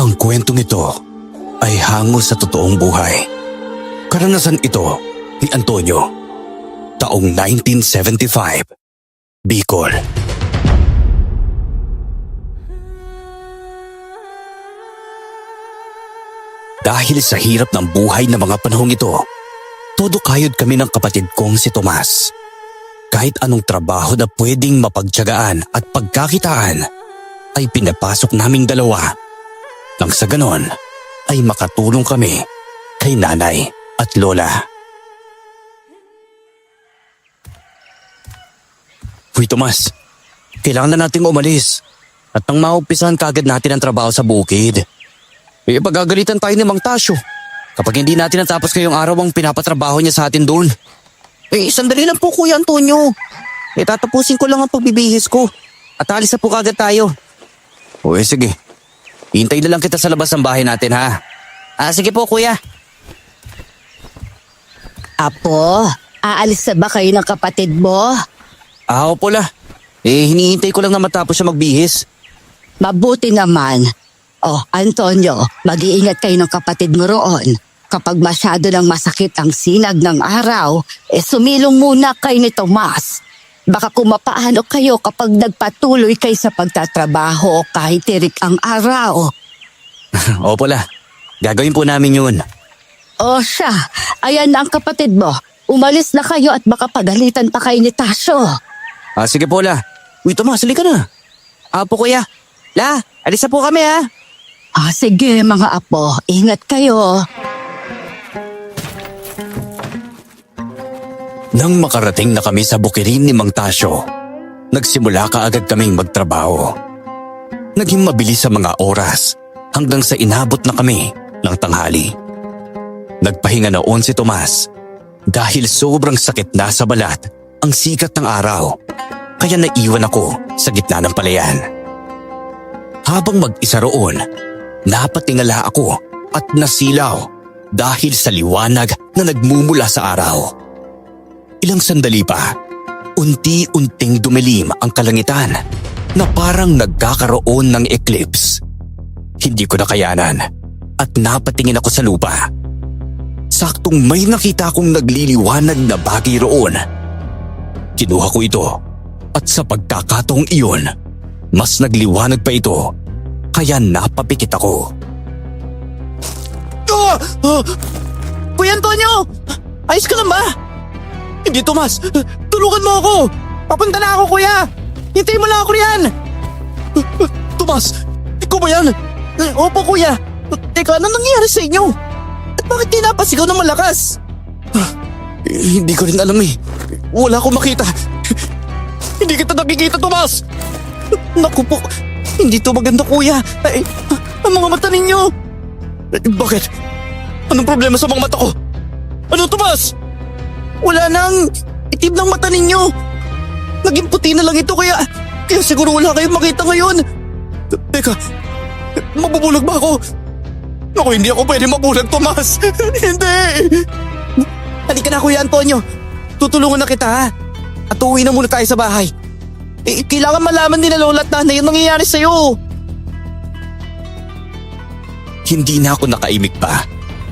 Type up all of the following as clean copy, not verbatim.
Ang kwentong ito ay hango sa totoong buhay. Karanasan ito ni Antonio, taong 1975, Bicol. Dahil sa hirap ng buhay ng mga panahong ito, todo kayod kami ng kapatid kong si Tomas. Kahit anong trabaho na pwedeng mapagtiyagaan at pagkakitaan ay pinapasok naming dalawa. Nang sa ganon ay makatulong kami kay nanay at lola. Uy Tomas, kailangan na nating umalis at nang maumpisahan kagad natin ang trabaho sa bukid. Pagagalitan tayo ni Mang Tasyo kapag hindi natin natapos ngayong araw ang pinapatrabaho niya sa atin doon. Sandali lang po Kuya Antonio. Tatapusin ko lang ang pagbibihis ko at alis na po kagad tayo. Sige. Hintay na lang kita sa labas ng bahay natin ha. Sige po kuya. Apo, aalis na ba kayo ng kapatid mo? Opo la. Hinihintay ko lang na matapos siya magbihis. Mabuti naman. Antonio, mag-iingat kayo ng kapatid mo roon. Kapag masyado nang masakit ang sinag ng araw, sumilong muna kayo ni Tomas. Baka kumapaano kayo kapag nagpatuloy kayo sa pagtatrabaho kahit tirik ang araw. Opo la, gagawin po namin yun. Siya, ayan na ang kapatid mo. Umalis na kayo at baka pagalitan pa kayo ni Tasyo. Sige po la. Uy Tomas, halika na. Apo kuya. La, alis na po kami ha. Sige mga apo, ingat kayo. Nang makarating na kami sa bukirin ni Mang Tasyo, nagsimula kaagad kaming magtrabaho. Naging mabilis sa mga oras hanggang sa inabot na kami ng tanghali. Nagpahinga noon si Tomas dahil sobrang sakit na sa balat ang sikat ng araw, kaya naiwan ako sa gitna ng palayan. Habang mag-isa roon, napatingala ako at nasilaw dahil sa liwanag na nagmumula sa araw. Ilang sandali pa, unti-unting dumilim ang kalangitan na parang nagkakaroon ng eclipse. Hindi ko nakayanan at napatingin ako sa lupa. Saktong may nakita akong nagliliwanag na bagay roon. Kinuha ko ito at sa pagkakataong iyon, mas nagliwanag pa ito kaya napapikit ako. Kuya Antonio! Ayos ka lang ba? Hindi Tomas, tulungan mo ako! Papunta na ako kuya! Hintayin mo lang ako riyan! Tomas, ikaw ba yan? Opo kuya! Teka, ano nangyari sa inyo? At bakit di napasigaw ng malakas? Hindi ko rin alam eh. Wala akong makita. Hindi kita nakikita Tomas! Naku po, hindi to maganda kuya. Ang mga mata ninyo! Bakit? Anong problema sa mga mata ko? Ano Tomas? Wala nang itim ng mata ninyo. Naging puti na lang ito kaya siguro wala kayong makita ngayon. Teka, mabubulag ba ako? Naku, hindi ako pwede mabulag, Tomas. Hindi. Halika na Kuya Antonio. Tutulungan na kita ha. At uuwi na muna tayo sa bahay. Kailangan malaman din na lola at nanay yung nangyayari sa'yo. Hindi na ako nakaimik pa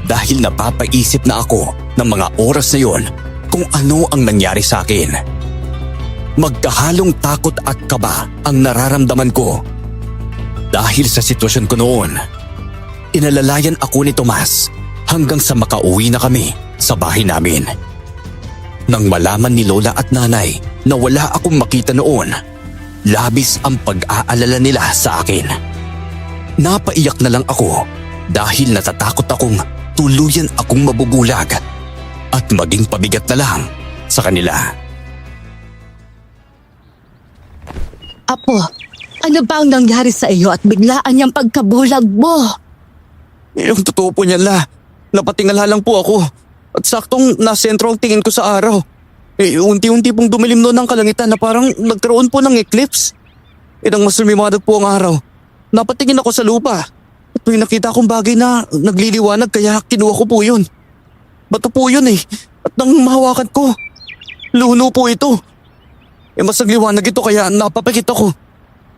dahil napapaisip na ako ng mga oras na yon kung ano ang nangyari sa akin. Magkahalong takot at kaba ang nararamdaman ko. Dahil sa sitwasyon ko noon, inalalayan ako ni Tomas hanggang sa makauwi na kami sa bahay namin. Nang malaman ni Lola at Nanay na wala akong makita noon, labis ang pag-aalala nila sa akin. Napaiyak na lang ako dahil natatakot akong tuluyan akong mabubulag at maging pabigat na lang sa kanila. Apo, ano ba ang nangyari sa iyo at biglaan niyang pagkabulag mo? Yung totoo po niyan la, napatingala lang po ako at saktong nasentro ang tingin ko sa araw. Unti-unti pong dumilim noon ang kalangitan na parang nagkaroon po ng eclipse. Nang mas lumiwanag po ang araw, napatingin ako sa lupa at may nakita akong bagay na nagliliwanag kaya kinuha ko po yun. Bato po yun at nang mahawakan ko, luno po ito. Mas nagliwanag ito kaya napapikit ako.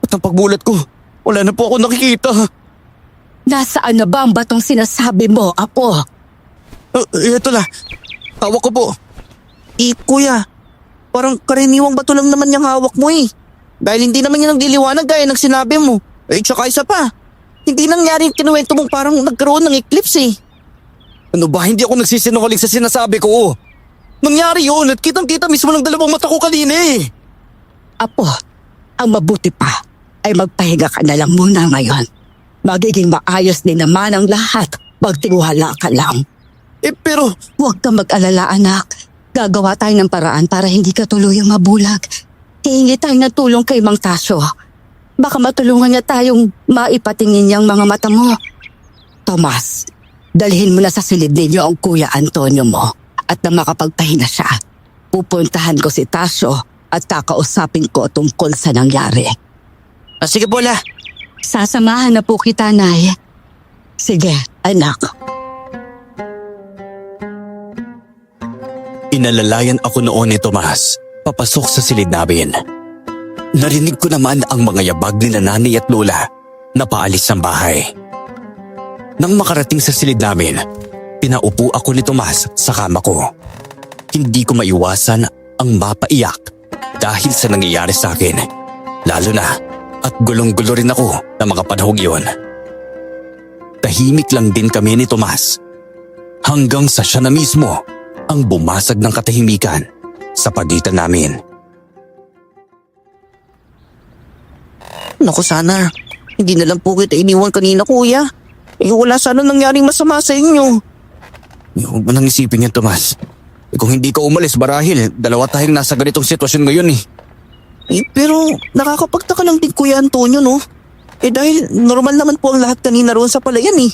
At ang pagbulat ko, wala na po ako nakikita. Nasaan na ba ang batong sinasabi mo, Apo? Ito na. Hawak ko po. Kuya, parang karaniwang bato lang naman yung hawak mo eh. Dahil hindi naman yan nagliliwanag gaya ng sinabi mo. Tsaka isa pa, hindi nangyari yung kinuwento mong parang nagkaroon ng eclipse eh. Ano ba, hindi ako nagsisinungaling sa sinasabi ko. Nangyari yun at kitang-kita mismo ng dalawang mata ko kanina eh. Apo, ang mabuti pa ay magpahinga ka na lang muna ngayon. Magiging maayos din naman ang lahat. Magtiwala ka lang. Pero Huwag kang mag-alala, anak. Gagawa tayo ng paraan para hindi ka tuluyang mabulag. Hihingi tayo ng tulong kay Mang Tasyo. Baka matulungan niya tayong maipatingin niyang mga mata mo. Tomas, dalhin mo na sa silid ninyo ang Kuya Antonio mo. At na makapagpahinga siya, pupuntahan ko si Tasyo at kakausapin ko tungkol sa nangyari. sige po la. Sasamahan na po kita, Nay. Sige, anak. Inalalayan ako noon ni Tomas, papasok sa silid namin. Narinig ko naman ang mga yabag ni nanay at lola na paalis ng bahay. Nang makarating sa silid namin, pinaupo ako ni Tomas sa kama ko. Hindi ko maiwasan ang mapaiyak dahil sa nangyayari sa akin. Lalo na at gulong-gulo rin ako ng mga panahong iyon. Tahimik lang din kami ni Tomas hanggang sa siya na mismo ang bumasag ng katahimikan sa pagitan namin. Naku sana, hindi na lang po kita iniwan kanina kuya. Wala sana nangyaring masama sa inyo. Huwag mo nang isipin yan, Tomas. Kung hindi ka umalis, marahil dalawa tayong nasa ganitong sitwasyon ngayon eh. Pero nakakapagtaka lang din Kuya Antonio no? Dahil normal naman po ang lahat kanina roon sa palayan eh.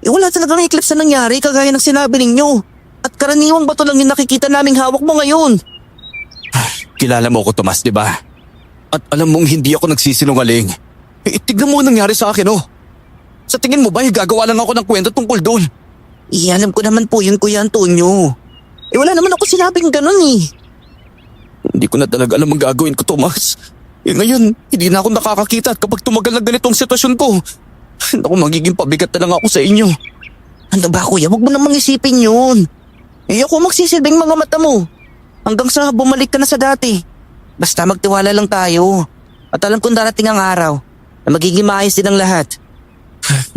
Wala talagang eclipse na nangyari kagaya ng sinabi ninyo. At karaniwang bato lang yung nakikita naming hawak mo ngayon. Kilala mo ako, Tomas, di ba? At alam mong hindi ako nagsisinungaling. Tignan mo ang nangyari sa akin, oh. Sa tingin mo ba, gagawa lang ako ng kwento tungkol doon? Alam ko naman po yun Kuya Antonio. Wala naman ako sinabing ganun eh. Hindi ko na talaga alam ang gagawin ko, Tomas. Ngayon, hindi na ako nakakakita at kapag tumagal na ganitong sitwasyon ko, naku, magiging pabigat na lang ako sa inyo. Ano ba kuya, wag mo namang isipin yun. Ako magsisilbing mga mata mo. Hanggang sa bumalik ka na sa dati. Basta magtiwala lang tayo. At alam kong darating ang araw na magiging maayos din ang lahat.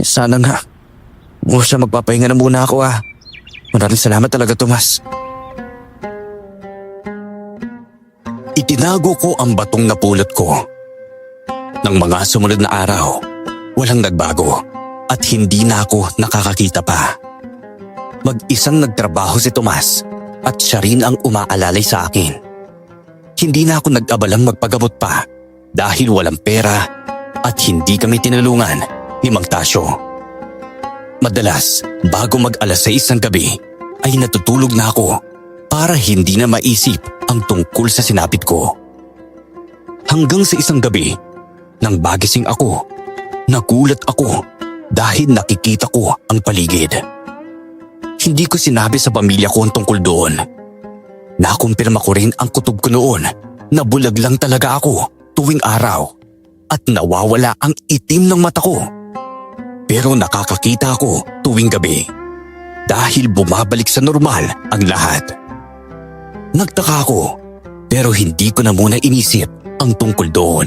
Sana nga. Siya, magpapahinga na muna ako ah. Maraming salamat talaga, Tomas. Itinago ko ang batong napulot ko. Nang mga sumunod na araw, walang nagbago at hindi na ako nakakakita pa. Mag-isang nagtrabaho si Tomas at siya rin ang umaalalay sa akin. Hindi na ako nag-abalang magpagamot pa dahil walang pera at hindi kami tinulungan ni Mang Tasyo. Madalas, bago mag-alas 6 ng gabi, ay natutulog na ako para hindi na maisip ang tungkol sa sinapit ko. Hanggang sa isang gabi, nang bagising ako, nagulat ako dahil nakikita ko ang paligid. Hindi ko sinabi sa pamilya ko ang tungkol doon. Nakumpirma ko rin ang kutob ko noon na bulag lang talaga ako tuwing araw at nawawala ang itim ng mata ko. Pero nakakakita ako tuwing gabi dahil bumabalik sa normal ang lahat. Nagtaka ako pero hindi ko na muna inisip ang tungkol doon.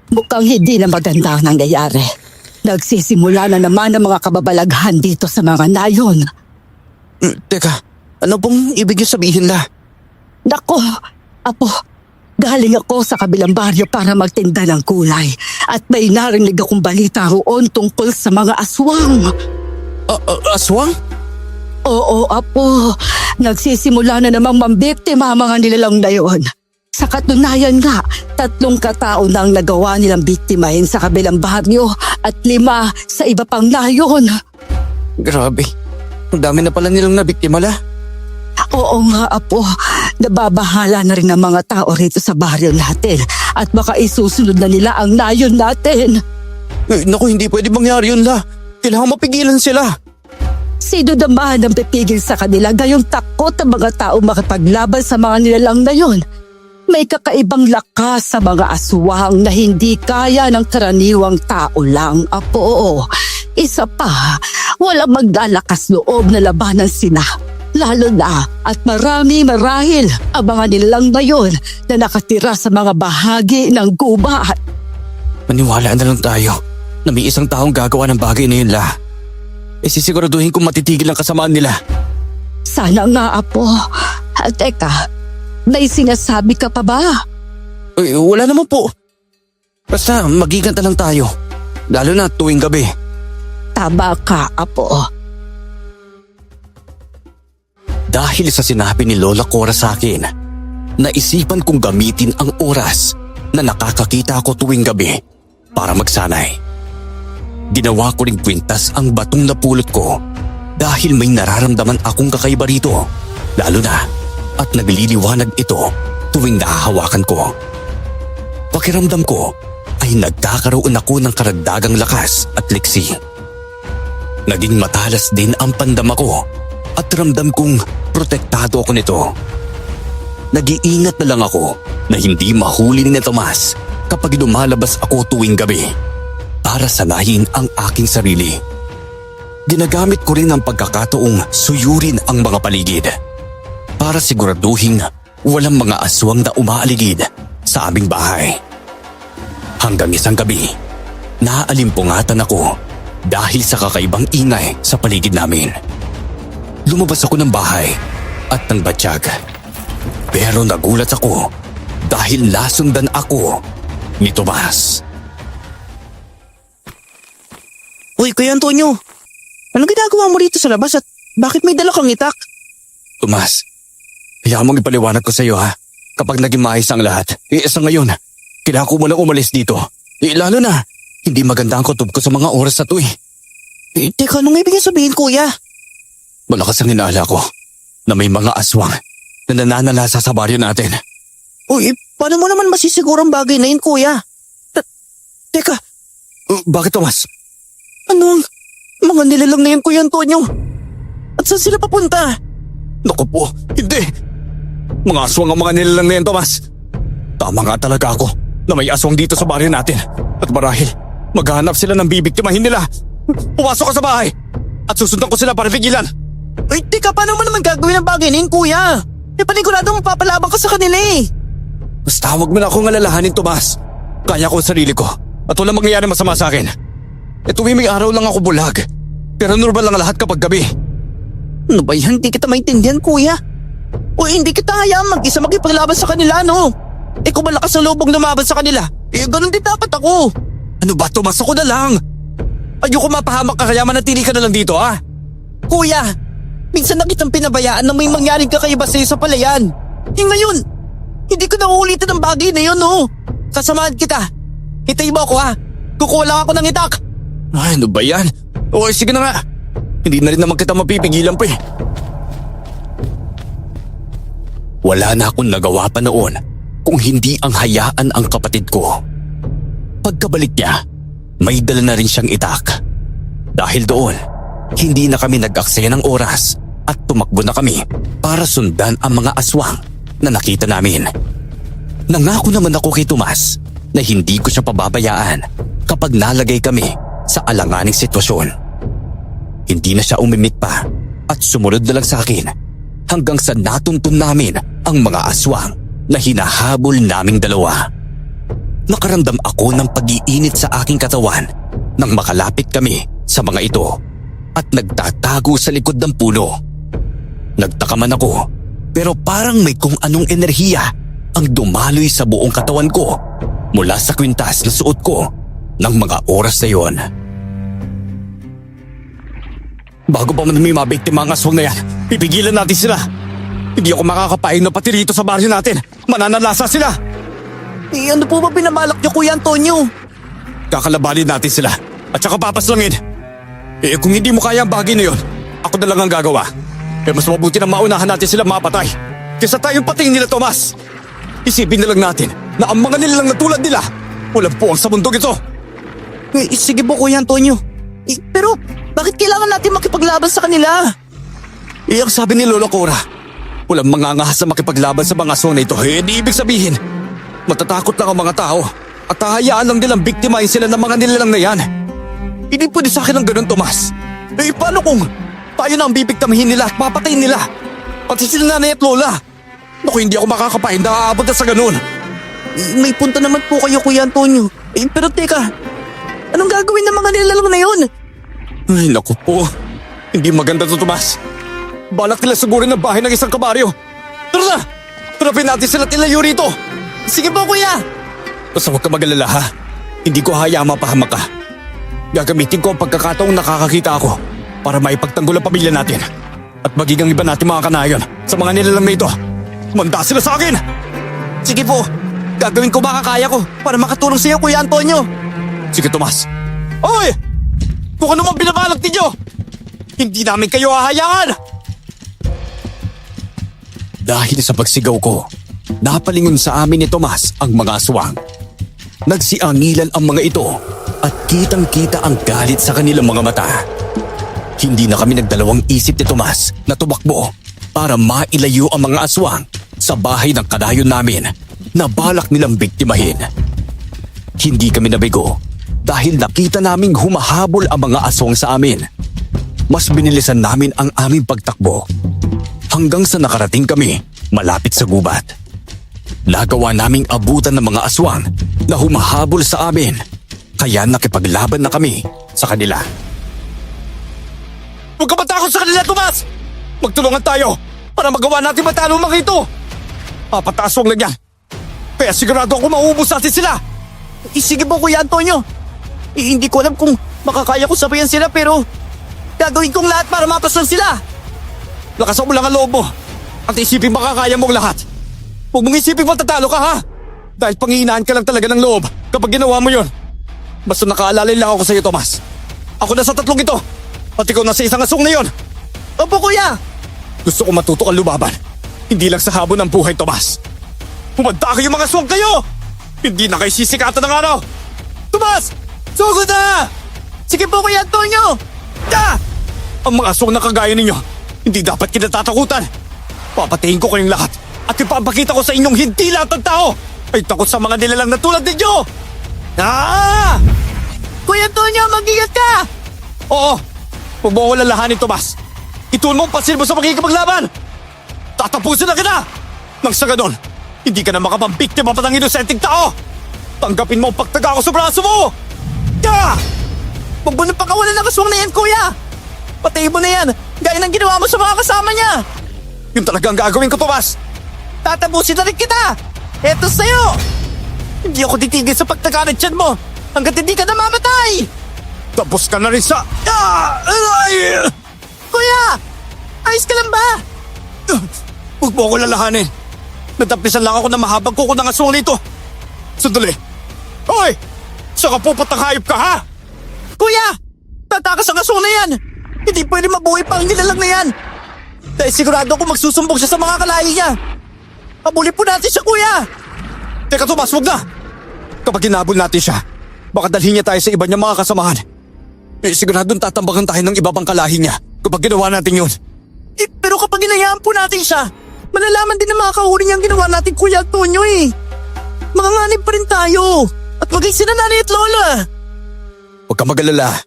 Mukhang hindi na maganda ang nangyayari. Nagsisimula na naman ang mga kababalaghan dito sa mga nayon. Teka, ano pong ibig sabihin la? Nako, Apo, galing ako sa kabilang baryo para magtinda ng kulay at may narinig akong balita roon tungkol sa mga aswang. Aswang? Oo, Apo. Nagsisimula na namang mambiktima ang mga nilalang na yon. Sa katunayan nga, 3 katao na ang nagawa nilang biktimahin sa kabilang baryo at 5 sa iba pang nayon. Grabe, ang dami na pala nilang nabiktima la. Oo nga, Apo. Nababahala na rin ang mga tao rito sa baryo natin at baka isusunod na nila ang nayon natin. Naku, hindi pwede mangyari yun la. Kailangan mapigilan sila. Sino naman ang pipigil sa kanila gayong takot ang mga tao makipaglaban sa mga nilalang na yon? May kakaibang lakas sa mga aswang na hindi kaya ng karaniwang tao lang, Apo. Isa pa, walang maglalakas loob na labanan sila. Lalo na at marami marahil ang mga nilalang ngayon na nakatira sa mga bahagi ng gubat. Maniwala na lang tayo na may isang taong gagawa ng bagay na yun, La. Sisiguraduhin kong matitigil ang kasamaan nila. Sana nga, Apo. Teka, may sinasabi ka pa ba? Wala naman po. Basta magiganta lang tayo. Lalo na tuwing gabi. Tama ka, Apo. Dahil sa sinabi ni Lola Cora sa akin, naisipan kong gamitin ang oras na nakakakita ako tuwing gabi para magsanay. Ginawa ko ring kwintas ang batong napulot ko dahil may nararamdaman akong kakaiba rito, lalo na at nagliliwanag ito tuwing nahahawakan ko. Pakiramdam ko ay nagkakaroon ako ng karagdagang lakas at liksi. Naging matalas din ang pandama ko at ramdam kong protektado ako nito. Nag-iingat na lang ako na hindi mahuli ni Tomas kapag lumalabas ako tuwing gabi para sanayin ang aking sarili. Ginagamit ko rin ang pagkakataong suyurin ang mga paligid para siguraduhin walang mga aswang na umaaligid sa aming bahay. Hanggang isang gabi, naalimpungatan ako dahil sa kakaibang ingay sa paligid namin. Lumabas ako ng bahay at ng batsyag. Pero nagulat ako dahil nasundan ako ni Tomas. Uy, Kuya Antonio. Anong ginagawa mo rito sa labas at bakit may dala kang itak? Tomas, hayaan mong ipaliwanag ko sa iyo ha. Kapag naging maayos ang lahat, sa ngayon, kailangan ko muna umalis dito. Lalo na, hindi maganda ang kutob ko sa mga oras na to eh. Teka, anong ibig sabihin, Kuya? Malakas ang inaala ko na may mga aswang na nananalasa sa baryo natin. Uy, paano mo naman masisiguro ang bagay na yun, Kuya? Teka, Bakit, Tomas? ano ang mga nilalang na yun, Kuya Antonio? At saan sila papunta? Naku po, hindi. Mga aswang ang mga nilalang na yan, Tomas. Tama nga talaga ako na may aswang dito sa baryo natin. At marahil, maghahanap sila ng bibiktimahin nila. Pumasok ka sa bahay at susundan ko sila para pigilan. Uy, teka, paano mo naman gagawin ang bagay na yun, Kuya? Panigurado mapapalabang ka sa kanila eh. Basta huwag mo na akong alalahanin, Tomas. Kaya ko ang sarili ko at walang mangyayari masama sa akin. Tuwing may araw lang ako bulag. Pero normal lang lahat kapag gabi. Ano ba yan? Hindi kita maintindihan, Kuya. Uy, hindi kita hayaan mag-isa makipaglaban sa kanila, no? Kung malakas ang loob mong lumaban sa kanila, ganun din dapat ako. Ano ba, Tomas? Ako na lang. Ayoko mapahamak ka kaya manatili ka na lang dito, ha? Kuya, minsan na kitang pinabayaan na may mangyaring kakaiba sa'yo sa palayan. Ngayon, hindi ko na uulitin ang bagay na yun, no? Sasamahan kita. Hintayin mo ako, ha? Kukuha lang ako ng itak. Ay, ano ba yan? O, sige na nga. Hindi na rin naman kita mapipigilan pa eh. Wala na akong nagawa pa noon kung hindi ang hayaan ang kapatid ko. Pagkabalik niya, may dala na rin siyang itak. Dahil doon, hindi na kami nag-aksaya ng oras at tumakbo na kami para sundan ang mga aswang na nakita namin. Nangako naman ako kay Tomas na hindi ko siya pababayaan kapag nalagay kami sa alanganing sitwasyon. Hindi na siya umimik pa at sumunod na lang sa akin hanggang sa natuntun namin ang mga aswang na hinahabol naming dalawa. Nakaramdam ako ng pag-iinit sa aking katawan nang makalapit kami sa mga ito at nagtatago sa likod ng puno. Nagtaka man ako pero parang may kung anong enerhiya ang dumaloy sa buong katawan ko mula sa kwintas na suot ko ng mga oras na yon. Bago pa man may mabiktima ang aswang na yan, pipigilan natin sila. Hindi ako makakapain na pati rito sa baryo natin. Mananalasa sila. Ano po ba pinabalak niyo, Kuya Antonio? Kakalabanin natin sila at saka papaslangin. Kung hindi mo kaya ang bagay na yon, ako na lang ang gagawa. Mas mabuti na maunahan natin sila mapatay kaysa tayong pating nila, Tomas. Isipin na lang natin na ang mga nilalang na tulad nila walang puwang sa mundong ito. Sige po, Kuya Antonio. Pero bakit kailangan natin makipaglaban sa kanila? Ang sabi ni Lola Cora, Walang mangangahas na makipaglaban sa mga aswang na ito. Hindi ibig sabihin, matatakot lang ang mga tao at hahayaan lang nilang biktimahin sila ng mga nilalang na yan. Hindi pwede sa akin ang ganun, Tomas. Paano kung tayo na ang bibiktimahin nila at papatayin nila? Pati sila nanay at lola. Naku, hindi ako makakapahin na aabot na sa ganun. May punta naman po kayo, Kuya Antonio. Pero teka, anong gagawin ng mga nilalang na yun? Ay, naku po. Hindi maganda to, Tomas. Balak nila sugurin ng bahay ng isang kabaryo. Tara na! Trapin natin sila at ilayo rito. Sige po, Kuya. Basta huwag ka mag-alala, ha? Hindi ko hayaan mapahamak ka. Gagamitin ko ang pagkakataong nakakakita ako para maipagtanggol ang pamilya natin. At magiging iba natin mga kanayon sa mga nilalang na ito. Manda sila sa akin! Sige po, gagawin ko makakaya ko para makatulong sa iyo, Kuya Antonio. Sige, Tomas. Hoy! Kung ano man binabalak ninyo, hindi namin kayo hahayaan! Dahil sa pagsigaw ko, napalingon sa amin ni Tomas ang mga aswang. Nagsiangilan ang mga ito at kitang-kita ang galit sa kanilang mga mata. Hindi na kami nagdalawang isip ni Tomas na tumakbo para mailayo ang mga aswang sa bahay ng kanayon namin na balak nilang biktimahin. Hindi kami nabigo dahil nakita naming humahabol ang mga aswang sa amin. Mas binilisan namin ang aming pagtakbo hanggang sa nakarating kami malapit sa gubat. Nagawa naming abutan ng mga aswang na humahabol sa amin, kaya nakipaglaban na kami sa kanila. Huwag ka matakot sa kanila, Tomas! Magtulungan tayo para magawa natin matalo ang mga ito! Apat na aswang lang yan, kaya sigurado ako mauubos natin sila! Sige po, Kuya Antonio. Hindi ko alam kung makakaya ko sabayan sila pero gagawin kong lahat para mapaslan sila. Lakasan mo lang ang loob mo at isipin makakaya mong lahat. Huwag mong isipin matatalo ka, ha? Dahil panghihinaan ka lang talaga ng loob kapag ginawa mo yon. Basta nakaalalay lang ako sa iyo, Tomas. Ako na sa tatlong ito at ikaw na sa isang aswang na yon. Opo, Kuya. Gusto ko matuto kang lumaban. Hindi lang sa habon ng buhay, Tomas. Humanda kayo mga aswang kayo! Hindi na kayo sisikatan ng araw! Tomas! Sugod na! Sige po, Kuya Antonio. Ang mga aswang na kagaya ninyo, hindi dapat kinatatakutan. Papatayin ko kayong lahat at ipapakita ko sa inyong hindi lahat ng tao ay takot sa mga nilalang na tulad ninyo! Kuya Antonio, mag-ingat ka! Oo! Huwag mo akong lalahanin, Tomas. Ituon mo ang pasil mo sa makikipaglaban! Tatapusin na kita! Nang sa ganon, hindi ka na makapambiktima pa ng inosenteng tao! Tanggapin mo ang pagtaga ko sa braso mo! Huwag mo na pakawalan ng aswang na yan, Kuya! Patayin mo na yan, gaya ng ginawa mo sa mga kasama niya! Yun talaga ang gagawin ko, Tomas! Tatapusin na rin kita! Eto sa'yo! Hindi ako titigil sa pagtaga ng tiyan mo hanggat hindi ka namamatay! Tapos ka na rin sa... Kuya! Ayos ka lang ba? Huwag mo akong lalahanin. Natapisan lang ako na mahabang kuko ng aswang nito. Sandali. Hoy! Saan ka pupatang hayop ka, ha? Kuya! Tatakas ang aswang na yan! Hindi pwede mabuhay pa ang nilalang na yan! Dahil sigurado ako magsusumbong siya sa mga kalahi niya! Habulin po natin siya, Kuya! Teka, Tomas, huwag na! Kapag hinabol natin siya, baka dalhin niya tayo sa iba niyang mga kasamahan. Siguradong tatambakan tayo ng iba pang kalahi niya kapag ginawa natin yun. Pero kapag hinayaan po natin siya, malalaman din ng mga kahuri niyang ginawa natin, Kuya Antonio eh. Manganganib pa rin tayo. At maging sina nanay at lola. Huwag ka mag-alala.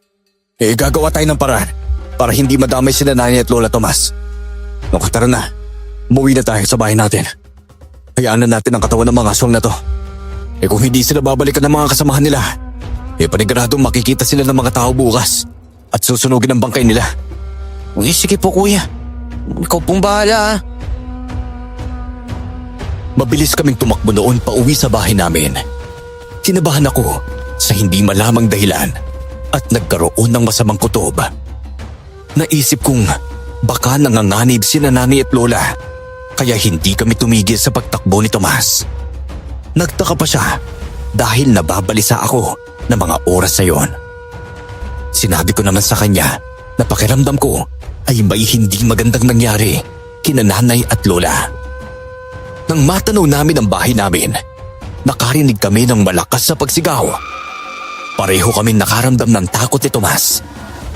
Gagawa tayo ng paraan para hindi madamay sila nanay at lola, Tomas. Naku, tara na. Umuwi na tayo sa bahay natin. Hayaan na natin ang katawan ng mga aswang na to. Kung hindi sila babalikan ng mga kasamahan nila, paniguradong makikita sila ng mga tao bukas at susunugin ang bangkay nila. Sige po, Kuya. Ikaw pong bahala. Mabilis kaming tumakbo noon pa uwi sa bahay namin. Kinabahan ako sa hindi malamang dahilan at nagkaroon ng masamang kutob. Naisip kong baka nanganganib sina nanay at lola kaya hindi kami tumigil sa pagtakbo ni Tomas. Nagtaka pa siya dahil nababalisa ako ng mga oras na yon. Sinabi ko naman sa kanya na pakiramdam ko ay may hindi magandang nangyari kina nanay at lola. Nang matanaw namin ang bahay namin, nakarinig kami ng malakas na pagsigaw. Pareho kami nakaramdam ng takot ni Tomas,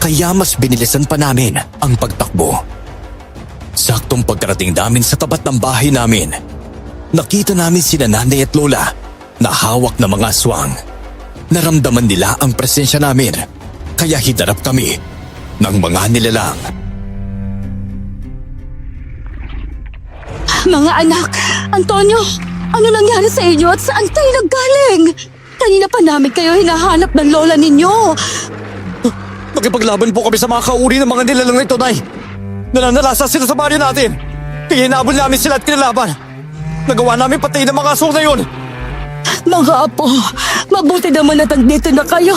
kaya mas binilisan pa namin ang pagtakbo. Saktong pagkarating namin sa tapat ng bahay namin, nakita namin sina nanay at lola na hawak ng mga aswang. Naramdaman nila ang presensya namin, kaya hidarap kami ng mga nilalang. Mga anak, Antonio, ano nangyari sa inyo at saan kayo naggaling? Kanina pa namin kayo hinahanap ng lola ninyo. Nakipaglaban po kami sa mga kauri ng mga nilalang nito, Nay. Nananalasa sila sa baryo natin. Kaya hinabol namin sila at kinalaban. Nagawa namin patayin ng mga aswang na yun. Mga apo, mabuti naman at andito na kayo.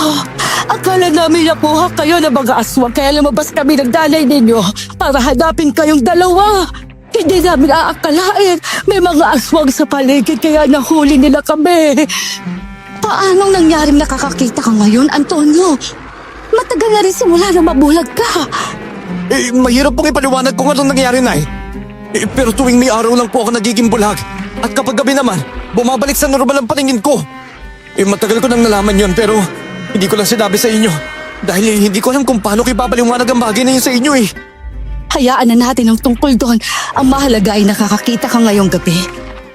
Akala namin nakuha kayo ng mga aswang kaya lumabas kami ng dalay ninyo para hanapin kayong dalawa. Hindi namin aakalain may mga aswang sa paligid kaya nahuli nila kami. Paanong nangyaring nakakakita ka ngayon, Antonio? Matagal na rin simula na mabulag ka. Mahirap pong ipaliwanag kung anong nangyari, Nay. Pero tuwing may araw lang po ako nagiging bulag. At kapag gabi naman, bumabalik sa normal ang paningin ko. Matagal ko nang nalaman yon pero hindi ko lang sinabi sa inyo. Dahil hindi ko alam kung paano ko ipapaliwanag ang bagay na yun sa inyo . Hayaan na natin ang tungkol doon. Ang mahalaga ay nakakakita ka ngayong gabi.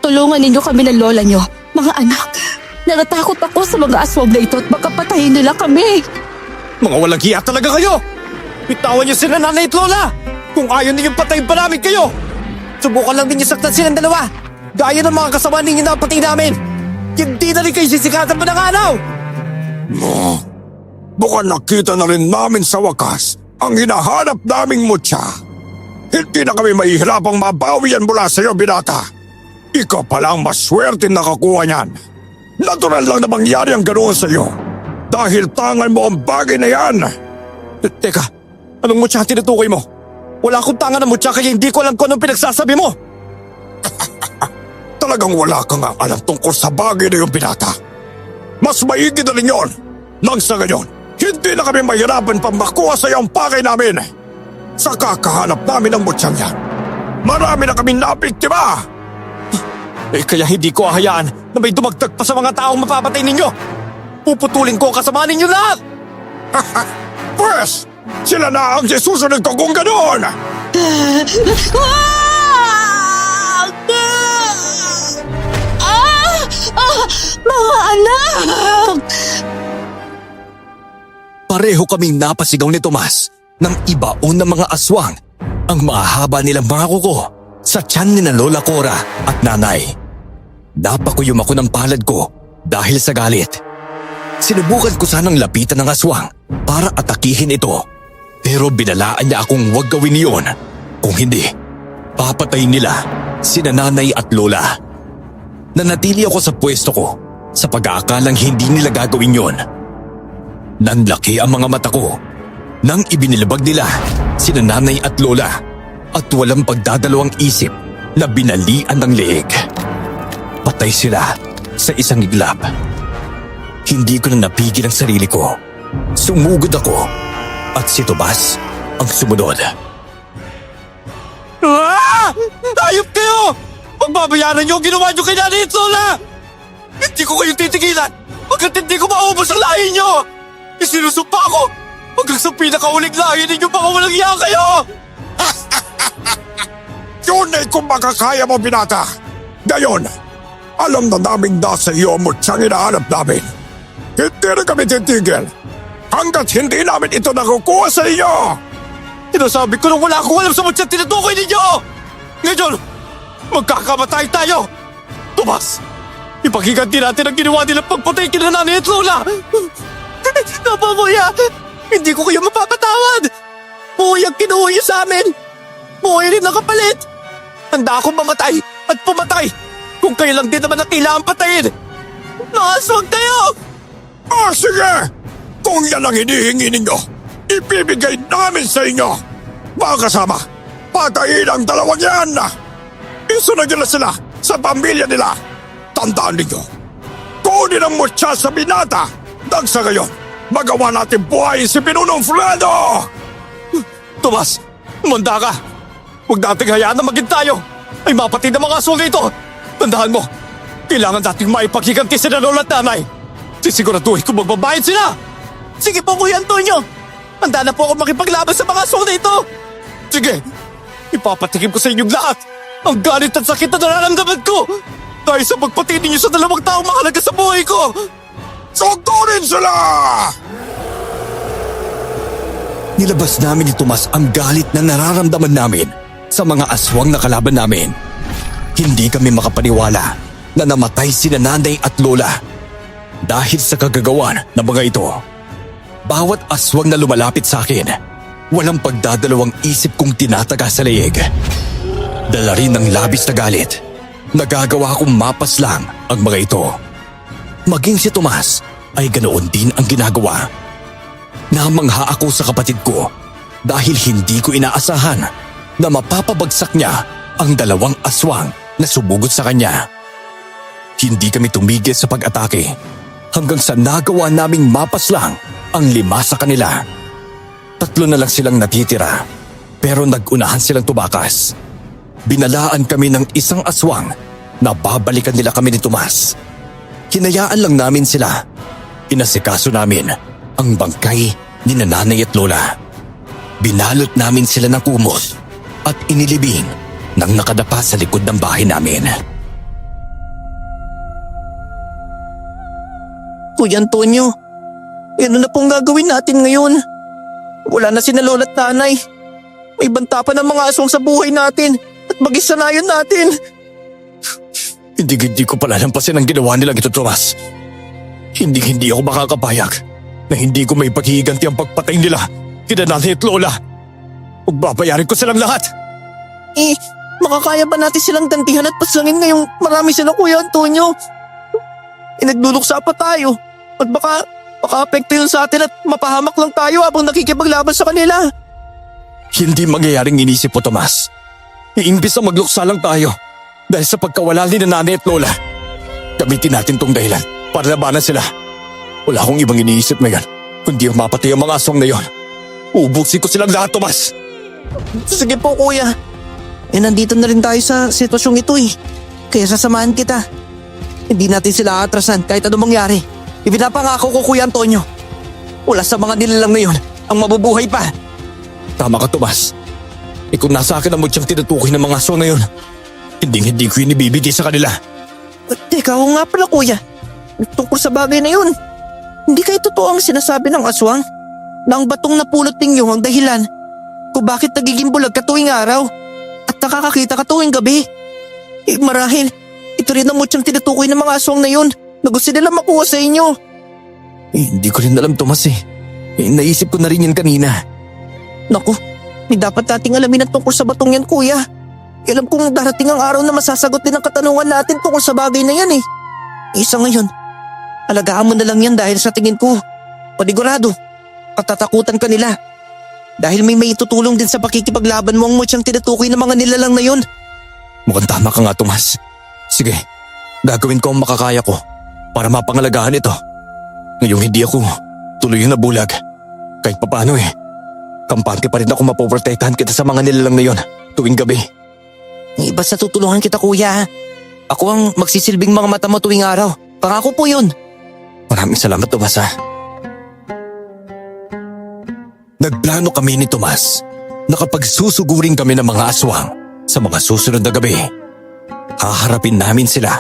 Tulungan ninyo kami ng lola nyo. Mga anak, natatakot ako sa mga aswang na ito at baka patayin nila kami. Mga walang hiya talaga kayo! Bitawan niyo sila nanay at lola! Kung ayaw ninyong patayin pa namin kayo! Subukan lang ninyo saktan silang dalawa! Gaya ng mga kasama ninyo na patay namin! Hindi na rin kayo sisikatan pa ng araw! Baka nakita na rin namin sa wakas ang hinahanap naming mutya. Hindi na kami mahihirapang mabawi yan mula sa iyo, binata. Ikaw pala ang maswerte nakakuha niyan. Natural lang na mangyari ang ganoon sa iyo. Dahil tangan mo ang bagay na yan. Teka, anong mutya ang tinutukoy mo? Wala akong tangan na mutya kaya hindi ko alam kung anong pinagsasabi mo. Talagang wala kang alam tungkol sa bagay na yung binata. Mas maigi na rin yun. Nang sa ngayon, hindi na kami mahirapan pang makuha sa iyo ang bagay namin. Sa kakahanap namin ng mutyang yan, marami na kami nabiktima. Kaya hindi ko ahayaan na may dumagdag pa sa mga taong mapapatay ninyo. Puputulin ko ang kasama ninyo lahat! Pwes, sila na ang susunod ko kung ganoon! Mga anak! Pareho kaming napasigaw ni Tomas ng ibaon ng mga aswang. Ang mahaba nilang mga kuko sa tiyan ni na Lola Cora at nanay. Napakuyom ako ng palad ko dahil sa galit. Sinubukan ko sanang lapitan ng aswang para atakihin ito. Pero binalaan niya akong huwag gawin iyon. Kung hindi, papatayin nila sina nanay at lola. Nanatili ako sa pwesto ko sa pag-aakalang hindi nila gagawin yon. Nanlaki ang mga mata ko nang ibinilabag nila sina nanay at lola at walang pagdadalawang isip na binalian ng leeg. Patay sila sa isang iglap. Hindi ko na napigil ang sarili ko. Sumugod ako at si Tomas ang sumunod. Ayop kayo! Pagbabayaran niyo ang ginawa niyo kay nanay at lola! Hindi ko kayo titigilan hanggat hindi ko maubos ang lahi niyo! Isinusumpa ako hanggang sa pinakauling lahi ninyo baka walang iya kayo! Yun ay kung makakaya mo, binata. Ngayon, alam na naming nasa iyo ang mutyang hinahanap namin. Hindi na kami titigil hanggat hindi namin ito nakukuha sa iyo! Sinasabi ko nung wala akong alam sa mutyang tinutukoy ninyo! Ngayon, magkakamatay tayo! Tomas, ipaghiganti natin ang ginawa nilang pagpatay kina nanay at lola! Napamuya! Hindi ko kayo mapapatawad! Buhay ang kinuha niyo sa amin! Buhay rin ang kapalit! Handa akong mamatay at pumatay kung kayo lang din naman ang kailangan patayin! Nakaswag kayo! Sige! Kung yan ang hinihingi ninyo, ibibigay namin sa inyo! Mga kasama, patayin ang dalawang yan! Isunod nila sila sa pamilya nila! Tandaan ninyo, kunin ang mutya sa binata! Nang sa ngayon, magawa natin buhay si Pinunong Fredo! Tomas, umanda ka! Huwag nating hayaan na maging tayo! Ay mapatid ang mga aswang ito! Tandaan mo, kailangan nating maipaghiganti sila lola at nanay! Sisiguraduhin kung magbabayad sila! Sige po, Kuya Antonio! Handa na po ako makipaglaban sa mga aswang na ito! Sige, Ipapatikim ko sa inyong lahat ang galit at sakit na nararamdaman ko dahil sa pagpatay ninyo sa dalawang taong mahalaga sa buhay ko! Sunturin sila! Nilabas namin ni Tomas ang galit na nararamdaman namin sa mga aswang na kalaban namin. Hindi kami makapaniwala na namatay sina nanay at lola dahil sa kagagawan ng mga ito. Bawat aswang na lumalapit sa akin, walang pagdadalawang isip kong tinataga sa leeg. Dala rin ng labis na galit, nagagawa kong mapaslang ang mga ito. Maging si Tomas ay ganoon din ang ginagawa. Namangha ako sa kapatid ko dahil hindi ko inaasahan na mapapabagsak niya ang dalawang aswang na sumugot sa kanya. Hindi kami tumigil sa pag-atake hanggang sa nagawa naming mapaslang ang 5 sa kanila. 3 na lang silang natitira pero nag-unahan silang tumakas. Binalaan kami ng isang aswang na babalikan nila kami ni Tomas. Hinayaan lang namin sila. Inasikaso namin ang bangkay ni nanay at lola. Binalot namin sila ng kumot at inilibing nang nakadapa sa likod ng bahay namin. Kuya Antonio, ano na pong gagawin natin ngayon? Wala na sina lola at nanay. May banta pa ng mga aswang sa buhay natin at mag-isanayan natin. Hindi ko palalampasin ang ginawa nilang ito, Tomas. Hindi ako makakapayag na hindi ko may paghihiganti ang pagpatay nila kina nanay at lola. Pagbabayarin ko silang lahat. Makakaya ba natin silang gantihan at paslangin ngayong marami sila, Kuya Antonio? Nagluluksa pa tayo at baka apekto yun sa atin at mapahamak lang tayo habang nakikipaglaban sa kanila. Hindi mangyayaring inisip mo, Tomas. Iimbis na magluksa lang tayo dahil sa pagkawala ni nanay at lola. Gamitin natin tong dahilan para labanan sila. Wala akong ibang iniisip ngayon kundi ang mapatay ang mga aswang na yon. Ubusin ko silang lahat, Tomas. Sige po, Kuya. Nandito na rin tayo sa sitwasyong ito eh. Kaya sasamahan kita. Hindi natin sila atrasan kahit anong mangyari. Ipinapangako ko, Kuya Antonio. Wala sa mga nilalang na yon ang mabubuhay pa. Tama ka, Tomas. Kung nasa akin ang mutyang tinutukoy ng mga aswang na yon, hindi ko yun ibibigay sa kanila. Teka, oo nga pala, Kuya. Tungkol sa bagay na yun, hindi kayo totoo ang sinasabi ng aswang na ang batong napulot ninyo ang dahilan kung bakit nagiging bulag ka tuwing araw at nakakakita ka tuwing gabi. Marahil, ito rin ang mutyang tinutukoy ng mga aswang na yun na gusto nila makuha sa inyo. Hindi ko rin alam, Tomas eh. Naisip ko na rin yan kanina. Naku, may dapat nating alamin ang tungkol sa batong yan, Kuya. Alam kong darating ang araw na masasagot din ang katanungan natin tungkol sa bagay na yan eh. Isa ngayon, alagaan mo na lang yan dahil sa tingin ko, panigurado, katatakutan ka nila. Dahil may itutulong din sa pakikipaglaban mo ang mutyang tinutukoy ng mga nilalang na yun. Mukhang tama ka nga, Tomas. Sige, gagawin ko ang makakaya ko para mapangalagaan ito. Ngayong hindi ako tuloy na bulag. Kahit papaano eh, kampante pa rin ako mapoprotektahan kita sa mga nilalang na yon tuwing gabi. Basta tutulungan kita, Kuya. Ako ang magsisilbing mga mata mo tuwing araw. Pangako po yun. Maraming salamat, Tomas ha. Nagplano kami ni Tomas na kapag susugurin kami ng mga aswang sa mga susunod na gabi, haharapin namin sila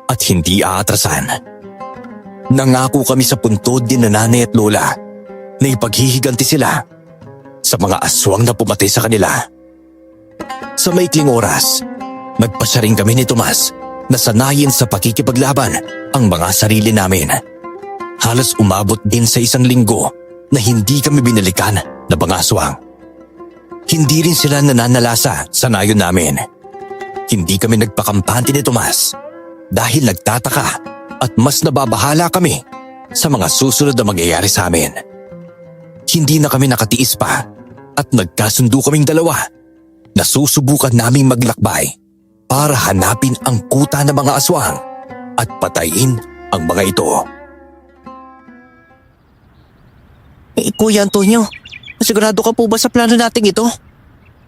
at hindi aatrasan. Nangako kami sa puntod din na nanay at lola na ipaghihiganti sila sa mga aswang na pumatay sa kanila. Sa maikling oras, nagpasya rin kami ni Tomas na sanayin sa pakikipaglaban ang mga sarili namin. Halos umabot din sa 1 linggo na hindi kami binalikan na mga aswang. Hindi rin sila nananalasa sa nayon namin. Hindi kami nagpakampante ni Tomas dahil nagtataka at mas nababahala kami sa mga susunod na mangyayari sa amin. Hindi na kami nakatiis pa at nagkasundo kaming dalawa na susubukan naming maglakbay para hanapin ang kuta ng mga aswang at patayin ang mga ito. Kuya Antonio, sigurado ka po ba sa plano nating ito?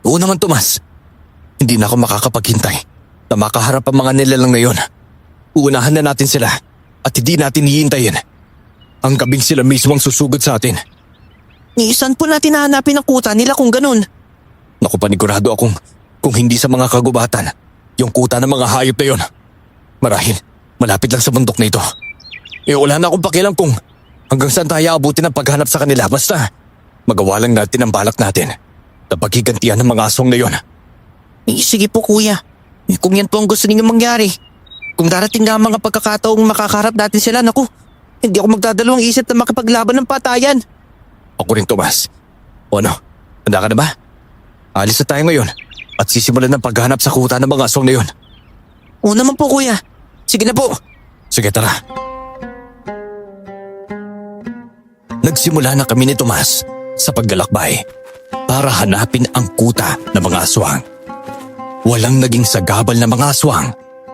Oo naman, Tomas. Hindi na ako makakapaghintay na makaharap ang mga nilalang na yon. Uunahan na natin sila at hindi natin hihintayin. Ang gabing sila mismo ang susugod sa atin. Saan po natin hahanapin ang kuta nila kung ganun? Naku, panigurado akong Kung hindi sa mga kagubatan, yung kuta ng mga hayop na yon. Marahil, malapit lang sa bundok na ito. Wala na akong pakialam kung hanggang saan tayo abutin ang paghanap sa kanila. Basta, magawa lang natin ang balak natin na paghigantihan ng mga aswang na yon. Sige po kuya. Kung yan po ang gusto ninyo mangyari. Kung darating nga ang mga pagkakataong makakarap natin sila, naku, hindi ako magdadalawang isip na makipaglaban ng patayan. Ako rin, Tomas. O ano, handa ka na ba? Alis na tayo ngayon at sisimulan ng paghanap sa kuta ng mga aswang na yon. Oo naman po kuya. Sige na po. Sige, tara. Nagsimula na kami ni Tomas sa paglalakbay para hanapin ang kuta ng mga aswang. Walang naging sagabal na mga aswang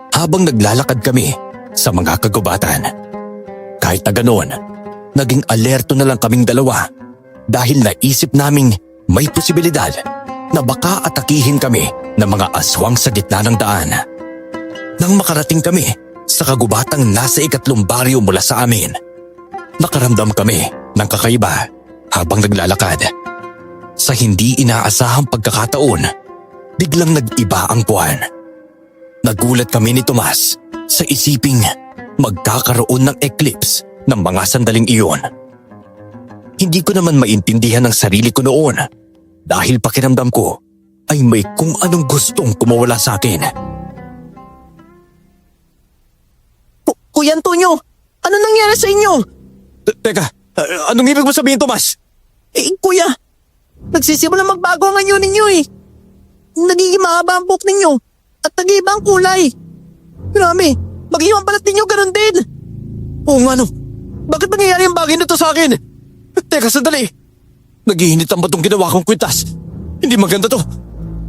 habang naglalakad kami sa mga kagubatan. Kahit na ganoon, naging alerto na lang kaming dalawa dahil naisip naming may posibilidad na baka atakihin kami ng mga aswang sa gitna ng daan. Nang makarating kami sa kagubatang nasa 3 baryo mula sa amin, nakaramdam kami ng kakaiba habang naglalakad. Sa hindi inaasahang pagkakataon, biglang nag-iba ang buwan. Nagulat kami ni Tomas sa isiping magkakaroon ng eclipse ng mga sandaling iyon. Hindi ko naman maintindihan ang sarili ko noon dahil pakiramdam ko ay may kung anong gustong kumawala sa akin. Kuya Antonio, ano nangyari sa inyo? Teka, anong ibig mo sabihin, Tomas? Kuya, nagsisimula magbago ang anyo ninyo eh. Nagiging mahaba ang buhok ninyo at nag-iiba ang kulay. Grabe, mag-iwan balat ninyo ganun din. Oo nga no, bakit nangyayari ang bagay na to sa akin? Teka, sandali. Naghihinit ang batong ginawa kong kwintas. Hindi maganda to.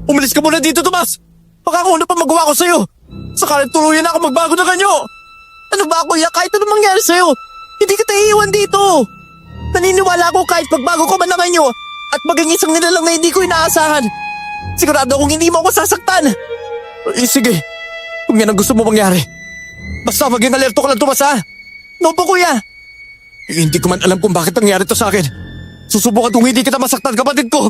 Umalis ka muna dito, Tomas. Baka kung ano pa magawa ko sa'yo. Sakaling tuluyan na ako magbago ng kanyo. Ano ba kuya, kahit ano mangyari sa'yo, hindi kita iiwan dito. Naniniwala ako kahit magbago ko man naman nyo at maging isang nilalang na hindi ko inaasahan. Sigurado akong hindi mo ako sasaktan. Sige, kung yan ang gusto mo mangyari. Basta maging alerto ka lang, Tomas, ha? No po kuya. Hindi ko man alam kung bakit nangyari to sa akin. Susubukan kung hindi kita masaktan, kapatid ko.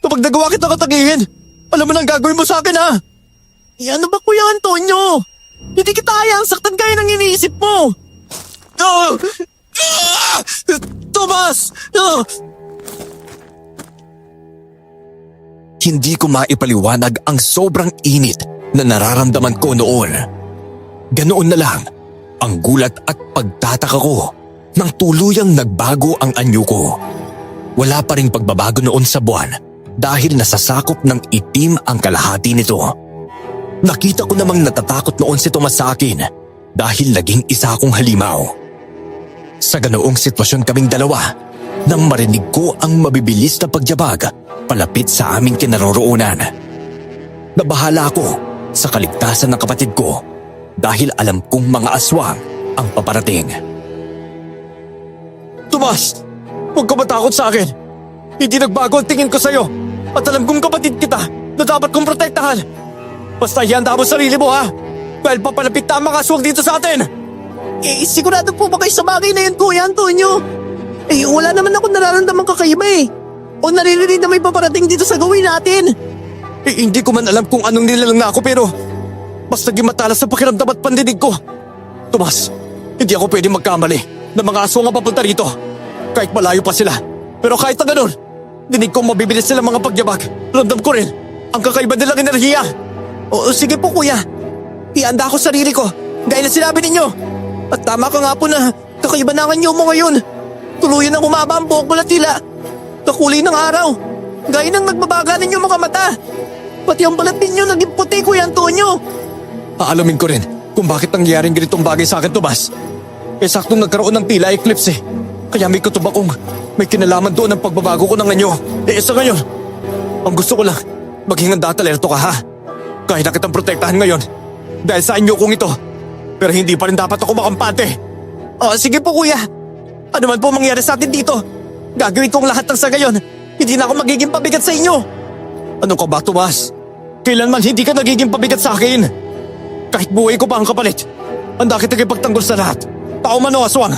Kapag nagawa kita katagihin, alam mo nang gagawin mo sa akin, ha? Ano ba kuya Antonio? Hindi kita hayang saktan kaya ng iniisip mo. Tomas! Hindi ko maipaliwanag ang sobrang init na nararamdaman ko noon. Ganoon na lang ang gulat at pagtataka ko nang tuluyang nagbago ang anyo ko. Wala pa ring pagbabago noon sa buwan dahil nasasakop ng itim ang kalahati nito. Nakita ko namang natatakot noon si Tomas sa akin dahil naging isa akong halimaw. Sa ganoong sitwasyon kaming dalawa nang marinig ko ang mabibilis na pagyabag palapit sa aming kinaroroonan. Nabahala ako sa kaligtasan ng kapatid ko dahil alam kong mga aswang ang paparating. Tomas! Huwag ka matakot sa akin. Hindi nagbago ang tingin ko sa'yo at alam kong kapatid kita na dapat kong protektahan. Basta ihanda mo sarili mo, ha? Dahil papalapit na ang mga aswang dito sa atin. Sigurado po ba kayo sa bagay na yun kuya Antonio? Wala naman ako nararamdaman kakaiba eh. O naririnig na may paparating dito sa gawin natin. Hindi ko man alam kung anong nilalang na ako pero mas naging matalas sa pakiramdam at pandinig ko. Tomas, hindi ako pwede magkamali na mga aswang ang papunta rito. Kahit malayo pa sila. Pero kahit na ganun, dinig kong mabibilis sila mga pagyabag. Ramdam ko rin ang kakaiba nilang enerhiya. Sige po kuya. Ihanda ko sarili ko gaya na sinabi ninyo. At tama ka nga po na kakaiba na ang anyo mo ngayon. Tuluyan ang umaba ang buhok mo na tila kakulay ng araw. Gaya ng nagbabaga ninyo mga mata. Pati ang balat ninyo naging puti kuya Antonio. Aalamin ko rin kung bakit nangyaring ganitong bagay sa akin, Tomas. Saktong nagkaroon ng tila eclipse eh. Kaya may kutob akong may kinalaman doon ang pagbabago ko ng anyo. Sa ngayon, ang gusto ko lang, maging handa at alerto ka, ha? Kaya na kitang protektahan ngayon dahil sa anyo kong ito. Pero hindi pa rin dapat ako makampante. Sige po kuya. Ano man po mangyari sa atin dito, gagawin kong lahat ng sa ngayon. Hindi na ako magiging pabigat sa inyo. Ano ka ba, Tomas? Kailanman hindi ka nagiging pabigat sa akin. Kahit buhay ko pa ang kapalit, handa kita ipagtanggol sa lahat. Tao man o aswang.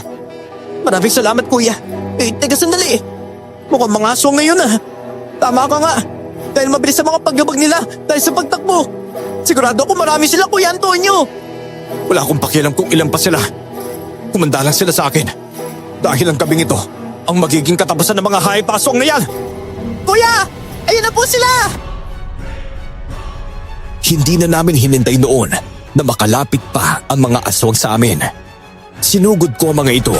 Maraming salamat kuya. Teka sandali. Mukhang mga aswang ngayon ah. Tama ka nga. dahil mabilis sa mga paglabag nila dahil sa pagtakbo. Sigurado ako marami sila, Kuya Antonio. Wala akong pakialam kung ilan pa sila. Kumanda lang sila sa akin. Dahil ang gabing ito, ang magiging katapusan ng mga hayop aswang na yan. Kuya! Ayun na po sila! Hindi na namin hinintay noon na makalapit pa ang mga aswang sa amin. Sinugod ko ang mga ito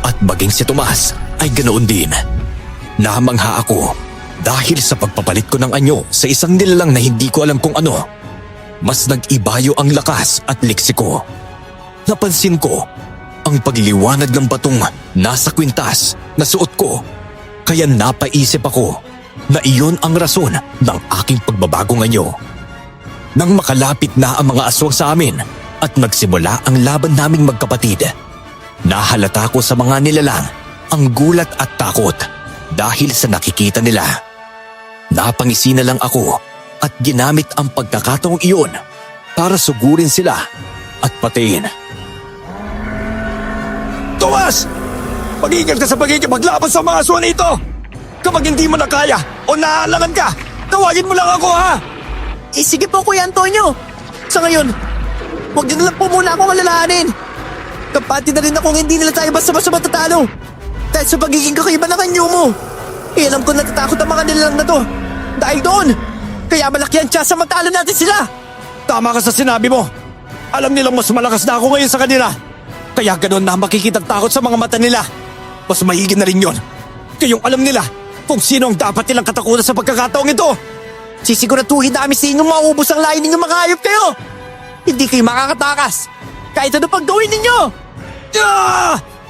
at maging si Tomas ay ganoon din. Namangha ako dahil sa pagpapalit ko ng anyo sa isang nilalang na hindi ko alam kung ano. Mas nag-ibayo ang lakas at liksi ko. Napansin ko ang pagliwanag ng batong nasa kwintas na suot ko. Kaya napaisip ako na iyon ang rason ng aking pagbabagong anyo. Nang makalapit na ang mga aswang sa amin at nagsimula ang laban naming magkapatid, nahalata ko sa mga nilalang ang gulat at takot dahil sa nakikita nila. Napangisi na lang ako at ginamit ang pagkakataong iyon para sugurin sila at patayin. Tomas! Mag-ingat ka sa pagkikipaglaban sa mga aswang ito! Kapag hindi mo na kaya o naaalangan ka, tawagin mo lang ako, ha! Sige po, Kuya Antonio. Sa ngayon, huwag niyo na lang po muna akong alalahanin. Kapatid na rin akong hindi nila tayo basta-basta matatalo. Dahil sa pagiging kakaiba ng anyo mo. Alam ko natatakot ang mga nilalang na to. Dahil doon, kaya malaki ang tiyasa matalo natin sila. Tama ka sa sinabi mo. Alam nilang mas malakas na ako ngayon sa kanila. Kaya ganoon na makikitang takot sa mga mata nila. Mas mahigit na rin yon. Kayong alam nila kung sino ang dapat nilang katakutan sa pagkakataong ito. Sisiguraduhin namin sa inyong maubos ang lain ninyong mga hayop kayo. Hindi kayo makakatakas. Kahit ano pang gawin ninyo.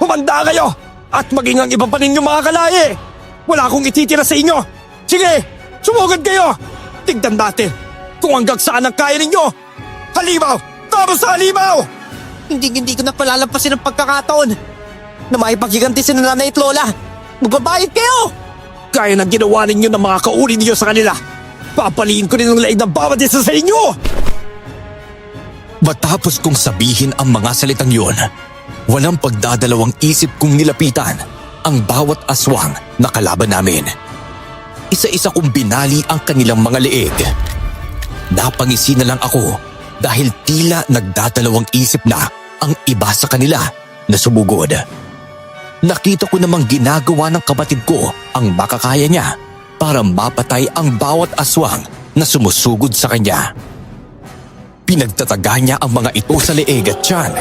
Humanda kayo at maging ang iba pa ninyong mga kalahi. Wala akong ititira sa inyo. Sige, sumugod kayo. Tignan natin kung hanggang saan ang kaya ninyo. Halimaw! Tapos sa halimaw! Hindi ko na palalampasin ang pagkakataon na makipaghiganti si nanay at lola. Magbabayad kayo! Kaya ng ginawa ninyo ng mga kauri ninyo sa kanila. Papaliin ko rin ang laig ng bawat isa sa inyo! Matapos kong sabihin ang mga salitang yun, walang pagdadalawang isip kong nilapitan ang bawat aswang na kalaban namin. Isa-isa kong binali ang kanilang mga leeg. Napangisi na lang ako dahil tila nagdadalawang isip na ang iba sa kanila na sumugod. Nakita ko namang ginagawa ng kapatid ko ang makakaya niya para mapatay ang bawat aswang na sumusugod sa kanya. Pinagtataga niya ang mga ito sa leeg at tiyan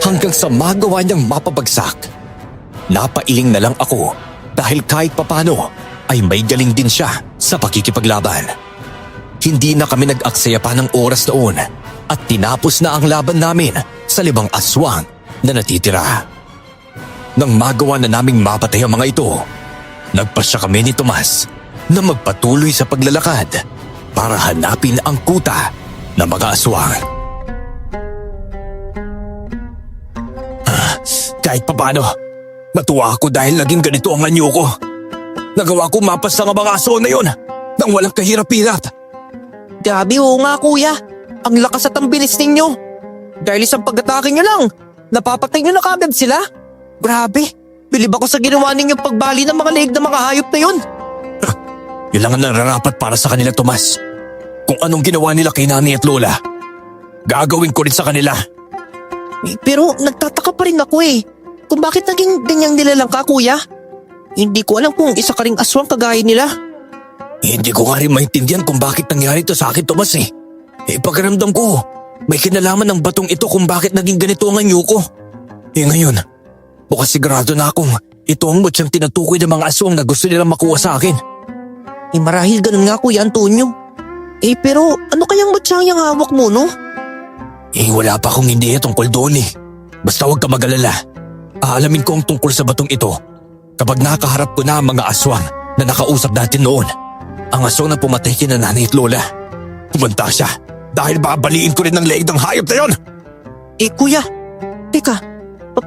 hanggang sa magawa niyang mapabagsak. Napailing na lang ako dahil kahit papano ay may galing din siya sa pakikipaglaban. Hindi na kami nag-aksaya pa ng oras noon at tinapos na ang laban namin sa 5 aswang na natitira. Nang magawa na naming mapatay ang mga ito, nagpasya kami ni Tomas na magpatuloy sa paglalakad para hanapin ang kuta ng mga aswang. Kahit papano, matuwa ako dahil naging ganito ang anyo ko. Nagawa ko mapas ang mga aswang na yun nang walang kahirap-hirap. Grabe, oo nga kuya. Ang lakas at ang bilis ninyo. Dahil isang pag-atake nyo lang, napapatay nyo na kagad sila. Grabe, bilib ako sa ginawa ninyong pagbali ng mga leeg ng mga hayop na yun. Yun lang ang nararapat para sa kanila, Tomas. Kung anong ginawa nila kay Nanay at Lola, gagawin ko rin sa kanila. Pero nagtataka pa rin ako kung bakit naging ganyang nilalang ka, kuya. Hindi ko alam kung isa ka ring aswang kagaya nila. Hindi ko nga rin maintindihan kung bakit nangyari ito sa akin, Tomas pakiramdam ko, may kinalaman ng batong ito kung bakit naging ganito ang anyo ko. Ngayon, bukas sigurado na akong ito ang mutsyang tinatukoy ng mga aswang na gusto nilang makuha sa akin. Marahil ganun nga, Kuya Antonio. Pero ano kayang matsyang yung hawak mo, no? Wala pa akong ideya tungkol doon Basta huwag ka mag-alala. Aalamin ko ang tungkol sa batong ito kapag nakaharap ko na ang mga aswang na nakausap natin noon. Ang aswang na pumatay kina Nanay at Lola. Kumanta siya dahil babaliin ko rin ng leeg ng hayop na yon. Kuya, teka,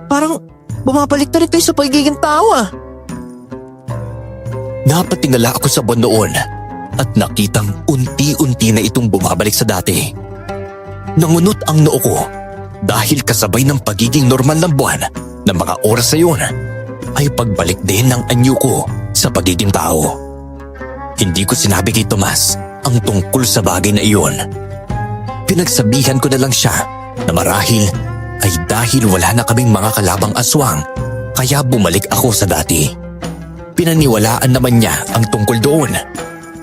parang bumabalik na rin kayo sa pagiging tao Napatingala ako sa buwan noon at nakitang unti-unti na itong bumabalik sa dati. Nangunot ang noo ko dahil kasabay ng pagiging normal ng buwan ng mga oras na yun ay pagbalik din ng anyo ko sa pagiging tao. Hindi ko sinabi kay Tomas ang tungkol sa bagay na iyon. Pinagsabihan ko na lang siya na marahil ay dahil wala na kaming mga kalabang aswang kaya bumalik ako sa dati. Pinaniwalaan naman niya ang tungkol doon.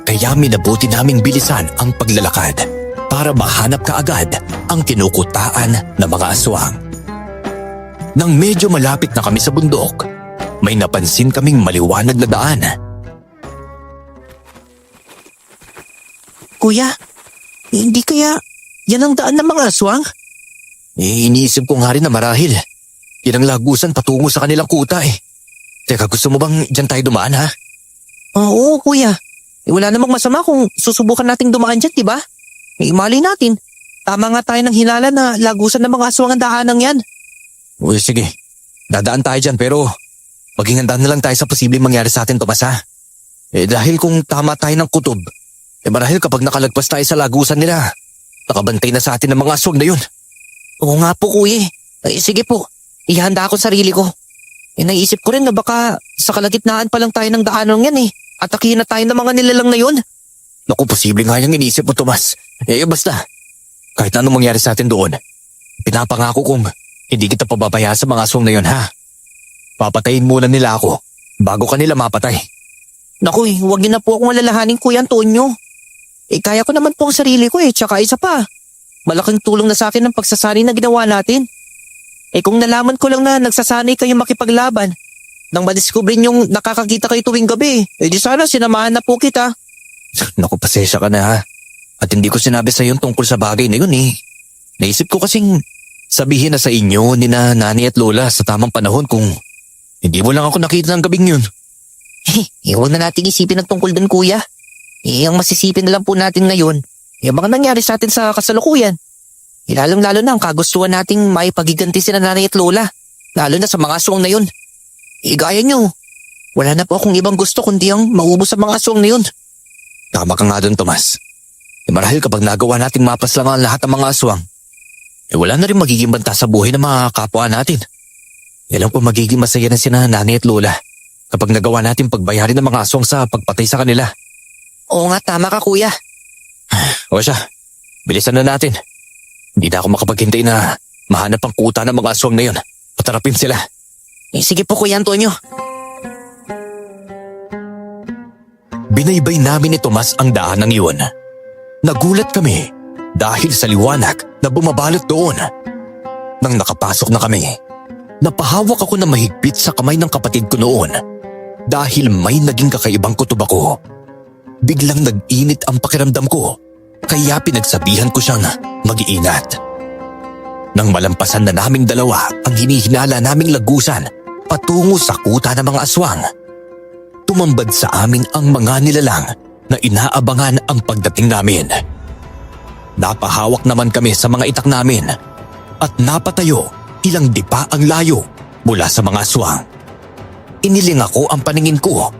Kaya minabuti naming bilisan ang paglalakad para mahanap kaagad ang kinukutaan ng mga aswang. Nang medyo malapit na kami sa bundok, may napansin kaming maliwanag na daan. Kuya, hindi kaya yan ang daan ng mga aswang? Iniisip ko nga rin na marahil yan ang lagusan patungo sa kanilang kuta eh. Teka, gusto mo bang dyan tayo dumaan ha? Oo, kuya. Wala namang masama kung susubukan nating dumaan dyan, di ba? Imali natin. Tama nga tayo ng hinala na lagusan ng mga aswang ang daanang yan. Uy, sige. Dadaan tayo dyan pero maging handa na lang tayo sa posibleng mangyari sa atin, Tomas ha? Dahil kung tama tayo ng kutob, marahil kapag nakalagpas tayo sa lagusan nila, nakabantay na sa atin ng mga aswang na yun. Oo nga po, kuya. Sige po, ihanda ako sarili ko. Naisip ko rin na baka sa kalagitnaan pa lang tayo ng daanang yan Atakihin na tayo ng mga nilalang na yun. Naku, posible nga yung inisip mo, Tomas. Basta, kahit anong mangyari sa atin doon, pinapangako kong hindi kita pababayaan sa mga aswang na yun, ha? Papatayin muna nila ako bago kanila mapatay. Naku, huwag niyo na po akong alalahanin, Kuya Antonio. Kaya ko naman po ang sarili ko tsaka isa pa. Malaking tulong na sa akin ang pagsasanay na ginawa natin. Kung nalaman ko lang na nagsasanay kayo makipaglaban, nang madiskubre niyong nakakakita kayo tuwing gabi, di sana sinamahan na po kita. Naku, pasensya ka na ha. At hindi ko sinabi sa iyo tungkol sa bagay na yun eh. Naisip ko kasing sabihin na sa inyo ni na nanay at lola sa tamang panahon kung hindi mo lang ako nakita ng gabing yun. Huwag na nating isipin ang tungkol dun, kuya. Ang masisipin na lang po natin ngayon, yung mga nangyari sa atin sa kasalukuyan. Lalong-lalo na ang kagustuhan nating maipagiganti sila nanay at lola, lalo na sa mga aswang na yun. Gaya nyo, wala na po akong ibang gusto kundi ang maubos sa mga aswang na yun. Tama ka nga dun, Tomas. Marahil kapag nagawa nating mapas lang ang lahat ng mga aswang, wala na rin magiging banta sa buhay ng mga kapwa natin. Yan lang po magiging masaya na sina nanay at lola kapag nagawa natin pagbayarin ng mga aswang sa pagpatay sa kanila. Oo nga, tama ka, kuya. O siya, bilisan na natin. Hindi na ako makapaghintay na mahanap ang kuta ng mga aswang na yun. Patarapin sila. Sige po, Kuya Antonio. Binaybay namin ni Tomas ang daanan yun. Nagulat kami dahil sa liwanag na bumabalot doon. Nang nakapasok na kami, napahawak ako na mahigpit sa kamay ng kapatid ko noon dahil may naging kakaibang kutob ako. Biglang nag-init ang pakiramdam ko kaya pinagsabihan ko siyang mag-iingat. Nang malampasan na naming dalawa ang hinihinala naming lagusan patungo sa kuta ng mga aswang, tumambad sa amin ang mga nilalang na inaabangan ang pagdating namin. Napahawak naman kami sa mga itak namin at napatayo ilang dipa ang layo mula sa mga aswang. Iniling ako ang paningin ko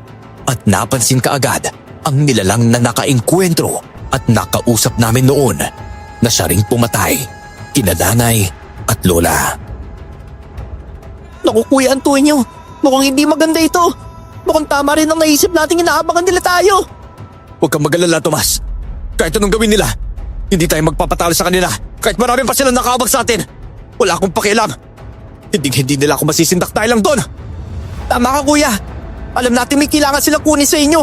at napansin kaagad ang nilalang na nakaengkwentro at nakausap namin noon na siya ring pumatay, kina nanay at lola. Naku, Kuya Antonio, mukhang hindi maganda ito. Mukhang tama rin ang naisip nating inaabangan nila tayo. Huwag kang mag-alala, Tomas. Kahit anong gawin nila, hindi tayo magpapatalo sa kanila kahit marami pa silang nakaabag sa atin. Wala akong pakialam. Hindi nila ako masisindak tayo lang doon. Tama ka, Kuya. Alam natin may kailangan silang kunin sa inyo.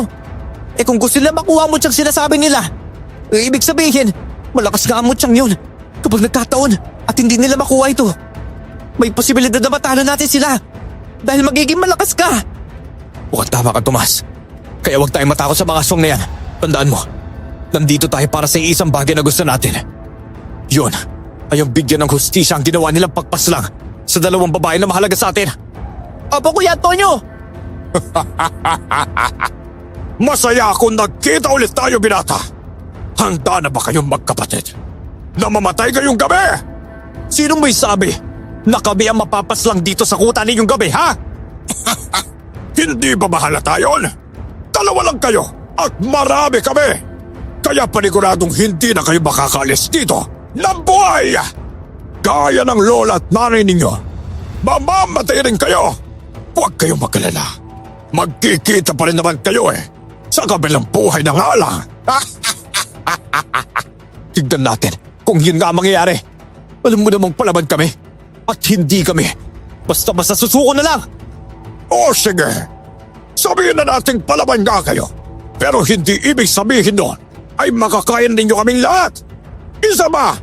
Kung gusto nila makuha mo siyang sinasabi nila, ibig sabihin, malakas nga ang mutsang yun. Kapag nagkataon at hindi nila makuha ito, may posibilidad na matalo natin sila dahil magiging malakas ka. Mukhang tama ka, Tomas. Kaya huwag tayong matakot sa mga aswang na yan. Tandaan mo, nandito tayo para sa isang bagay na gusto natin. Yun ay ang bigyan ng hustisya ang ginawa nilang pagpaslang sa dalawang babae na mahalaga sa atin. Opo, Kuya Antonio. Masaya akong nagkita ulit tayo, binata. Handa na ba kayong magkapatid? Namamatay kayong gabi? Sino may sabi na kami ang mapapaslang dito sa kuta ninyong gabi, ha? Hindi ba mahalata yun? Dalawa lang kayo at marami kami. Kaya paniguradong hindi na kayo makakaalis dito ng buhay. Gaya ng lola at nanay ninyo, mamamatay rin kayo. Huwag kayong mag-alala. Magkikita pa rin naman kayo sa kabilang buhay ng alang. Tignan natin kung yun nga ang mangyayari. Alam mo namang palaban kami. At hindi kami. Basta susuko na lang. O sige. Sabihin na natin palaban nga kayo. Pero hindi ibig sabihin doon ay makakain ninyo kaming lahat. Isa ba?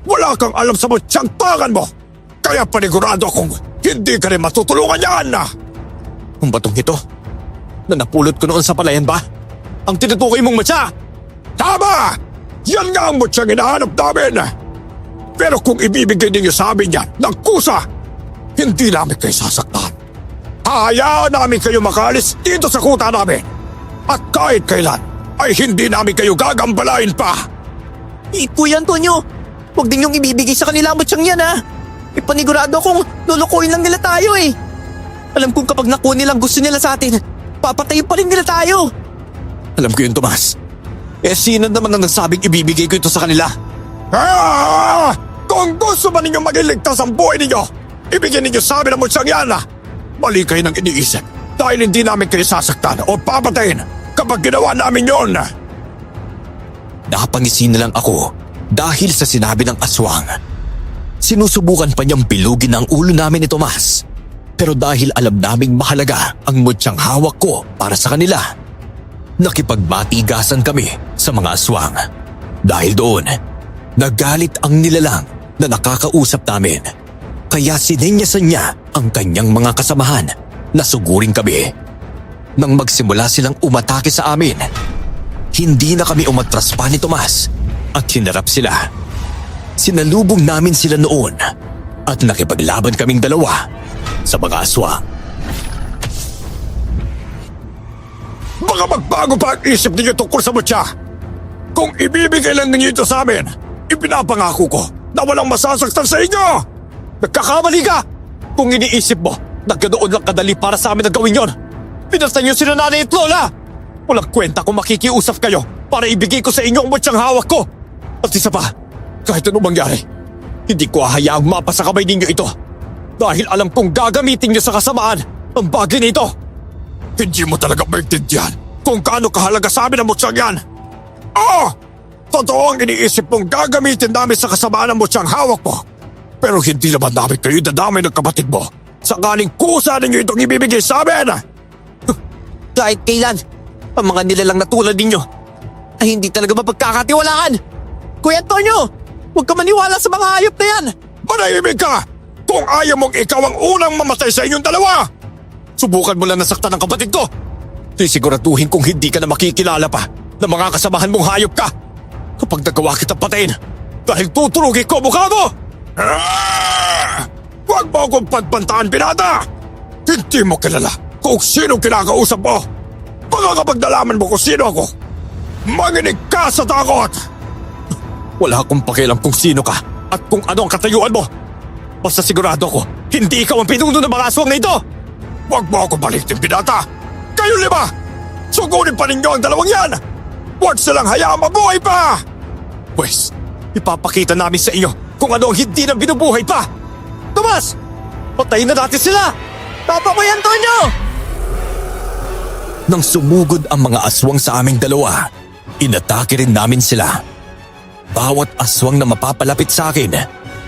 Wala kang alam sa mutyang tangan mo. Kaya panigurado akong hindi ka rin matutulungan yan. Ang batong ito, na napulot ko noon sa palayan ba? Ang tinutukoy mong matya! Tama! Yan nga ang mutyang hinahanap namin. Pero kung ibibigay ninyo sa amin yan ng kusa, hindi namin kayo sasaktan. Hayaan namin kayo makaalis dito sa kuta namin. At kahit kailan, ay hindi namin kayo gagambalain pa. Kuya Antonio, huwag din yung ibibigay sa kanila ang matsyang yan ha. Ipanigurado akong lulukuin lang nila tayo eh. Alam kong kapag nakuha nilang gusto nila sa atin, papatayin pa rin nila tayo. Alam ko yun, Tomas. Sino naman ang nagsabing ibibigay ko ito sa kanila? Kung gusto ba ninyong maging ligtas ang buhay ninyo, ibigyan ninyo sa amin ang mutyang yan. Mali kayo nang iniisip dahil hindi namin kayo sasaktan o papatayin kapag ginawa namin yon. Napangisi na lang ako dahil sa sinabi ng aswang. Sinusubukan pa niyang bilugin ang ulo namin ni Tomas. Pero dahil alam naming mahalaga ang mutyang hawak ko para sa kanila, nakipagbatigasan kami sa mga aswang. Dahil doon, nagalit ang nilalang na nakakausap namin. Kaya sinenyasan niya ang kanyang mga kasamahan na sugurin kami. Nang magsimula silang umatake sa amin, hindi na kami umatras pa ni Tomas at hinarap sila. Sinalubong namin sila noon at nakipaglaban kaming dalawa sa mga aswang. Baka magbago pa ang isip ninyo tungkol sa mutya. Kung ibibigay lang ninyo ito sa amin, ipinapangako ko na walang masasaktan sa inyo. Nagkakamali ka! Kung iniisip mo na ganoon lang kadali para sa amin na gawin yon, pinastan niyo sila nanay at lola! Walang kwenta kung makikiusap kayo para ibigay ko sa inyo ang mutyang hawak ko! At isa pa, kahit anong mangyari, hindi ko hahayaang mapasa kamay ninyo ito dahil alam kong gagamitin niyo sa kasamaan ang bagay nito. Hindi mo talaga maintindihan kung gaano kahalaga sa amin ang mutyang yan. Totoo ang iniisip mong gagamitin namin sa kasamaan ng mutyang hawak mo. Pero hindi naman namin kayo dadamay ng kapatid mo. Sakaling kusa ninyo itong ibibigay sa amin. Kahit kailan, ang mga nilalang na tulad ninyo ay hindi talaga mapagkakatiwalaan. Kuya Antonio, huwag ka maniwala sa mga hayop na yan. Manahimik ka! Kung ayaw mong ikaw ang unang mamatay sa inyong dalawa! Subukan mo lang nasaktan ng kapatid ko. Sisiguraduhin kung hindi ka na makikilala pa ng mga kasamahan mong hayop ka kapag nagawa kitang patayin dahil tuturugin ko mukha mo! Huwag mo akong pagpantaan, binata! Hindi mo kilala kung sino kinakausap mo. Baka kapag nalaman mo kung sino ako, manginig ka sa takot! Wala akong pakialam kung sino ka at kung ano ang katayuan mo. Basta sigurado ako, hindi ikaw ang pinuno ng mga aswang na ito! Huwag mo akong balitin, binata! Kayo lima! Sugunin pa ninyo ang dalawang yan! Huwag silang hayaang mabuhay pa! Pwes, ipapakita namin sa inyo kung ano ang hindi na binubuhay pa! Tomas! Patayin na natin sila! Papa ko yan, Antonio! Nang sumugod ang mga aswang sa aming dalawa, inatake rin namin sila. Bawat aswang na mapapalapit sa akin,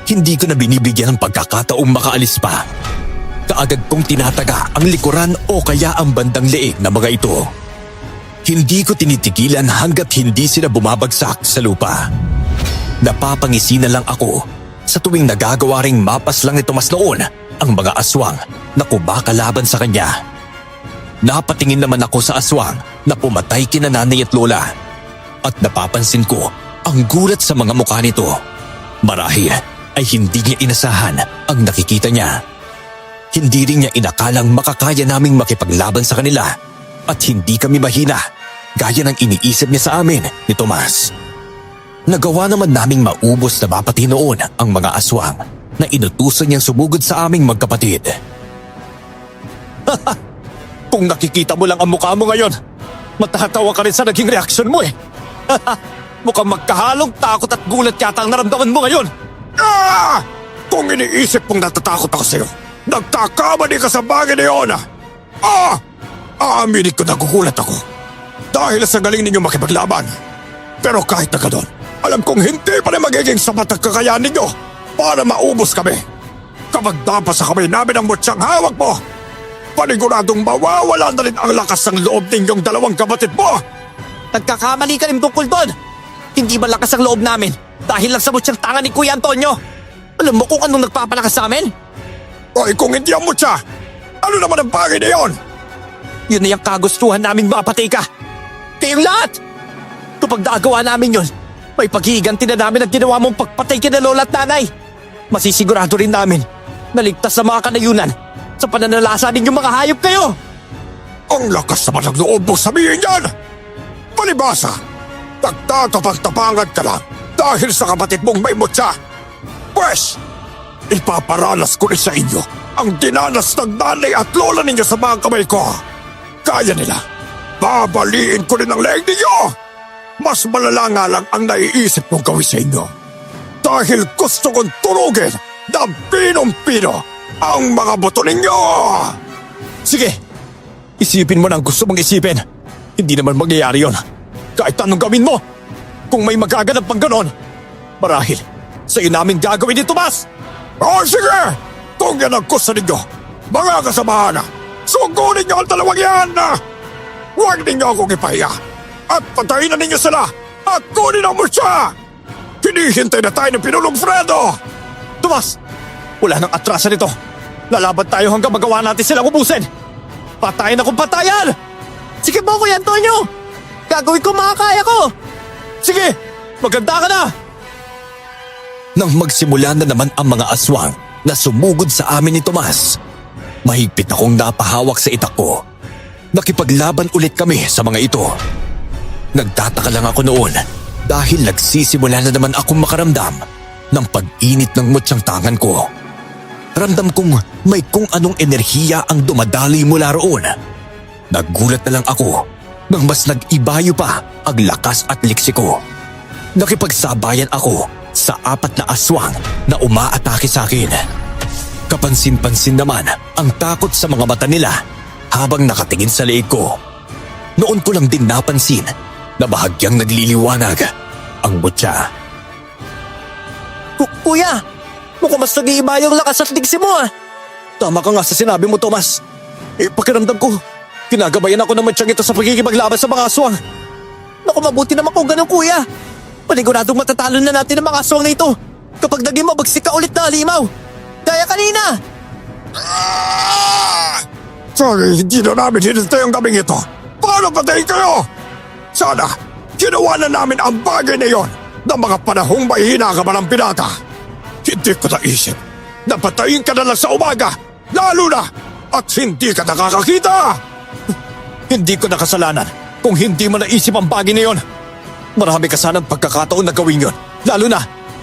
hindi ko na binibigyan ng pagkakataong makaalis pa. Kaagad kong tinataga ang likuran o kaya ang bandang leeg na mga ito. Hindi ko tinitigilan hanggat hindi sila bumabagsak sa lupa. Napapangisi na lang ako sa tuwing nagagawa ring mapas lang ni Tomas noon ang mga aswang na kumakalaban sa kanya. Napatingin naman ako sa aswang na pumatay kina nanay at lola at napapansin ko ang gulat sa mga mukha nito. Marahil ay hindi niya inasahan ang nakikita niya. Hindi rin niya inakalang makakaya naming makipaglaban sa kanila at hindi kami mahina gaya ng iniisip niya sa amin ni Tomas. Nagawa naman naming maubos na mapati noon ang mga aswang na inutusan niyang sumugod sa aming magkapatid. Kung nakikita mo lang ang mukha mo ngayon, matatawa ka rin sa naging reaksyon mo eh. Mukhang magkahalong takot at gulat yata ang naramdaman mo ngayon. Kung iniisip mong natatakot ako sa'yo, nagkakamali ka sa bagay na yun. Aaminin ko nagugulat ako. Dahil sa galing ninyo makipaglaban. Pero kahit na gano'n, alam kong hindi pa rin magiging sapat ang kakayahan ninyo para maubos kami. Kapag dapat sa kamay namin ang mutyang hawak mo, paniguradong mawawala na rin ang lakas ng loob ninyong dalawang kapatid mo. Nagkakamali ka rin tungkol doon. Hindi malakas ang loob namin dahil lang sa mutyang tanga ni Kuya Antonio. Alam mo kung anong nagpapalakas sa amin? Oy, kung hindi ang mutya, ano naman ang bagay na yon? Yun na yung kagustuhan namin mapatay ka. Kayong lahat! Kapag nagawa namin yun, may paghihiganti na namin ang ginawa mong pagpatay kina lola at nanay. Masisigurado rin namin na ligtas sa mga kanayunan sa pananalasa ninyong mga hayop kayo. Ang lakas naman ng loob mong sabihin yan! Palibasa, nagtatapag-tapangan ka lang dahil sa kapatid mong may mutya. Pwes, ipaparanas ko rin sa inyo ang dinanas ng nanay at lola ninyo sa mga kamay ko. Kaya nila, babaliin ko rin ang leeg ninyo. Mas malala nga lang ang naiisip kong gawin sa inyo. Dahil gusto kong turugin na pinong-pino ang mga buto ninyo. Sige, isipin mo na ang gusto mong isipin. Hindi naman mangyayari yon. Kahit anong gawin mo, kung may magaganap pang ganon, marahil sa'yo namin gagawin ni Tomas. O sige, kung yan ang gusto ninyo, mga kasamahan, sugunin niyo ang dalawang yan. Huwag ninyo akong ipahiya at patayin na ninyo sila at kunin ang mutya. Hinihintay na tayo ng Pinulong Fredo. Tomas, wala nang atrasan nito. Lalaban tayo hanggang magawa natin silang ubusin. Patayin na kung patayan! Sige po, Kuya Antonio! Gagawin ko makakaya ko! Sige, maganda ka na! Nang magsimula na naman ang mga aswang na sumugod sa amin ni Tomas, mahigpit akong napahawak sa itak ko. Nakipaglaban ulit kami sa mga ito. Nagtataka lang ako noon dahil nagsisimula na naman akong makaramdam ng pag-init ng mutyang tangan ko. Ramdam kong may kung anong enerhiya ang dumadaloy mula roon. Nagulat na lang ako nang mas nag-ibayo pa ang lakas at liksi ko. Nakipagsabayan ako sa 4 na aswang na umaatake sa akin. Kapansin-pansin naman ang takot sa mga mata nila habang nakatingin sa leeg ko. Noon ko lang din napansin na bahagyang nagliliwanag ang mutya. Kuya, mukhang mas nag-iiba yung lakas at liksi mo ah. Tama ka nga sa sinabi mo, Tomas. Pakiramdam ko, kinagabayan ako ng mutyang ito sa pagkikipaglaban sa mga aswang. Naku, mabuti naman kung ganun, Kuya. Paniguradong matatalo na natin ang mga aswang na ito kapag naging mabagsik ka ulit na halimaw. Kaya kanina. Sorry, hindi na namin hinintay ang gabing ito. Paano patayin kayo? Sana, ginawa na namin ang bagay na yon na mga panahong mahihina ka man ang pinata. Hindi ko naisip na patayin ka na lang sa umaga, lalo na at hindi ka nakakakita. Hindi ko nakasalanan kung hindi mo naisip ang bagay na yon. Marami ka sanang pagkakataon na gawin yon. Lalo na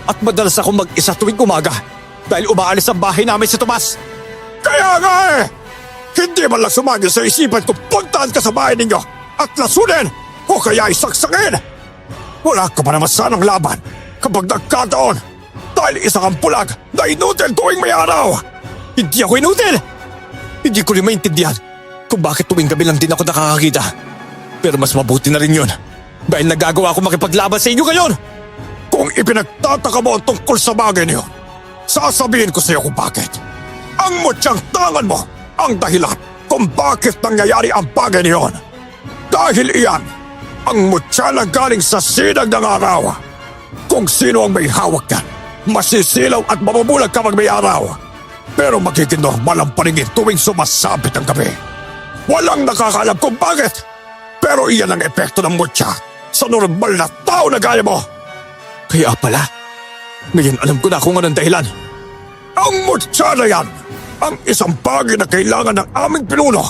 at madalas akong mag-isa tuwing umaga dahil umaalis ang bahay namin si Tomas. Kaya nga eh! Hindi man lang sumagi sa isipan kung puntaan ka sa bahay ninyo at lasunin o kaya isaksakin. Wala ka pa naman sanang laban kapag nagkataon dahil isa kang pulag na inutil tuwing may araw. Hindi ako inutil! Hindi ko rin maintindihan kung bakit tuwing gabi lang din ako nakakakita. Pero mas mabuti na rin yun dahil nagagawa ko makipaglaban sa inyo ngayon. Kung ipinagtataka mo ang tungkol sa bagay niyo, sasabihin ko sa iyo kung bakit. Ang mutyang tangan mo ang dahilan kung bakit nangyayari ang bagay niyon. Dahil iyan, ang mutya na galing sa sinag ng araw. Kung sino ang may hawak yan, masisilaw at mabubulag kapag may araw. Pero magiging normal ang paningin tuwing sumasabit ang gabi. Walang nakakaalam kung bakit. Pero iyan ang epekto ng mutya sa normal na tao na gaya mo. Kaya pala, ngayon alam ko na kung anong dahilan. Ang mutya na yan ang isang bagay na kailangan ng aming pinuno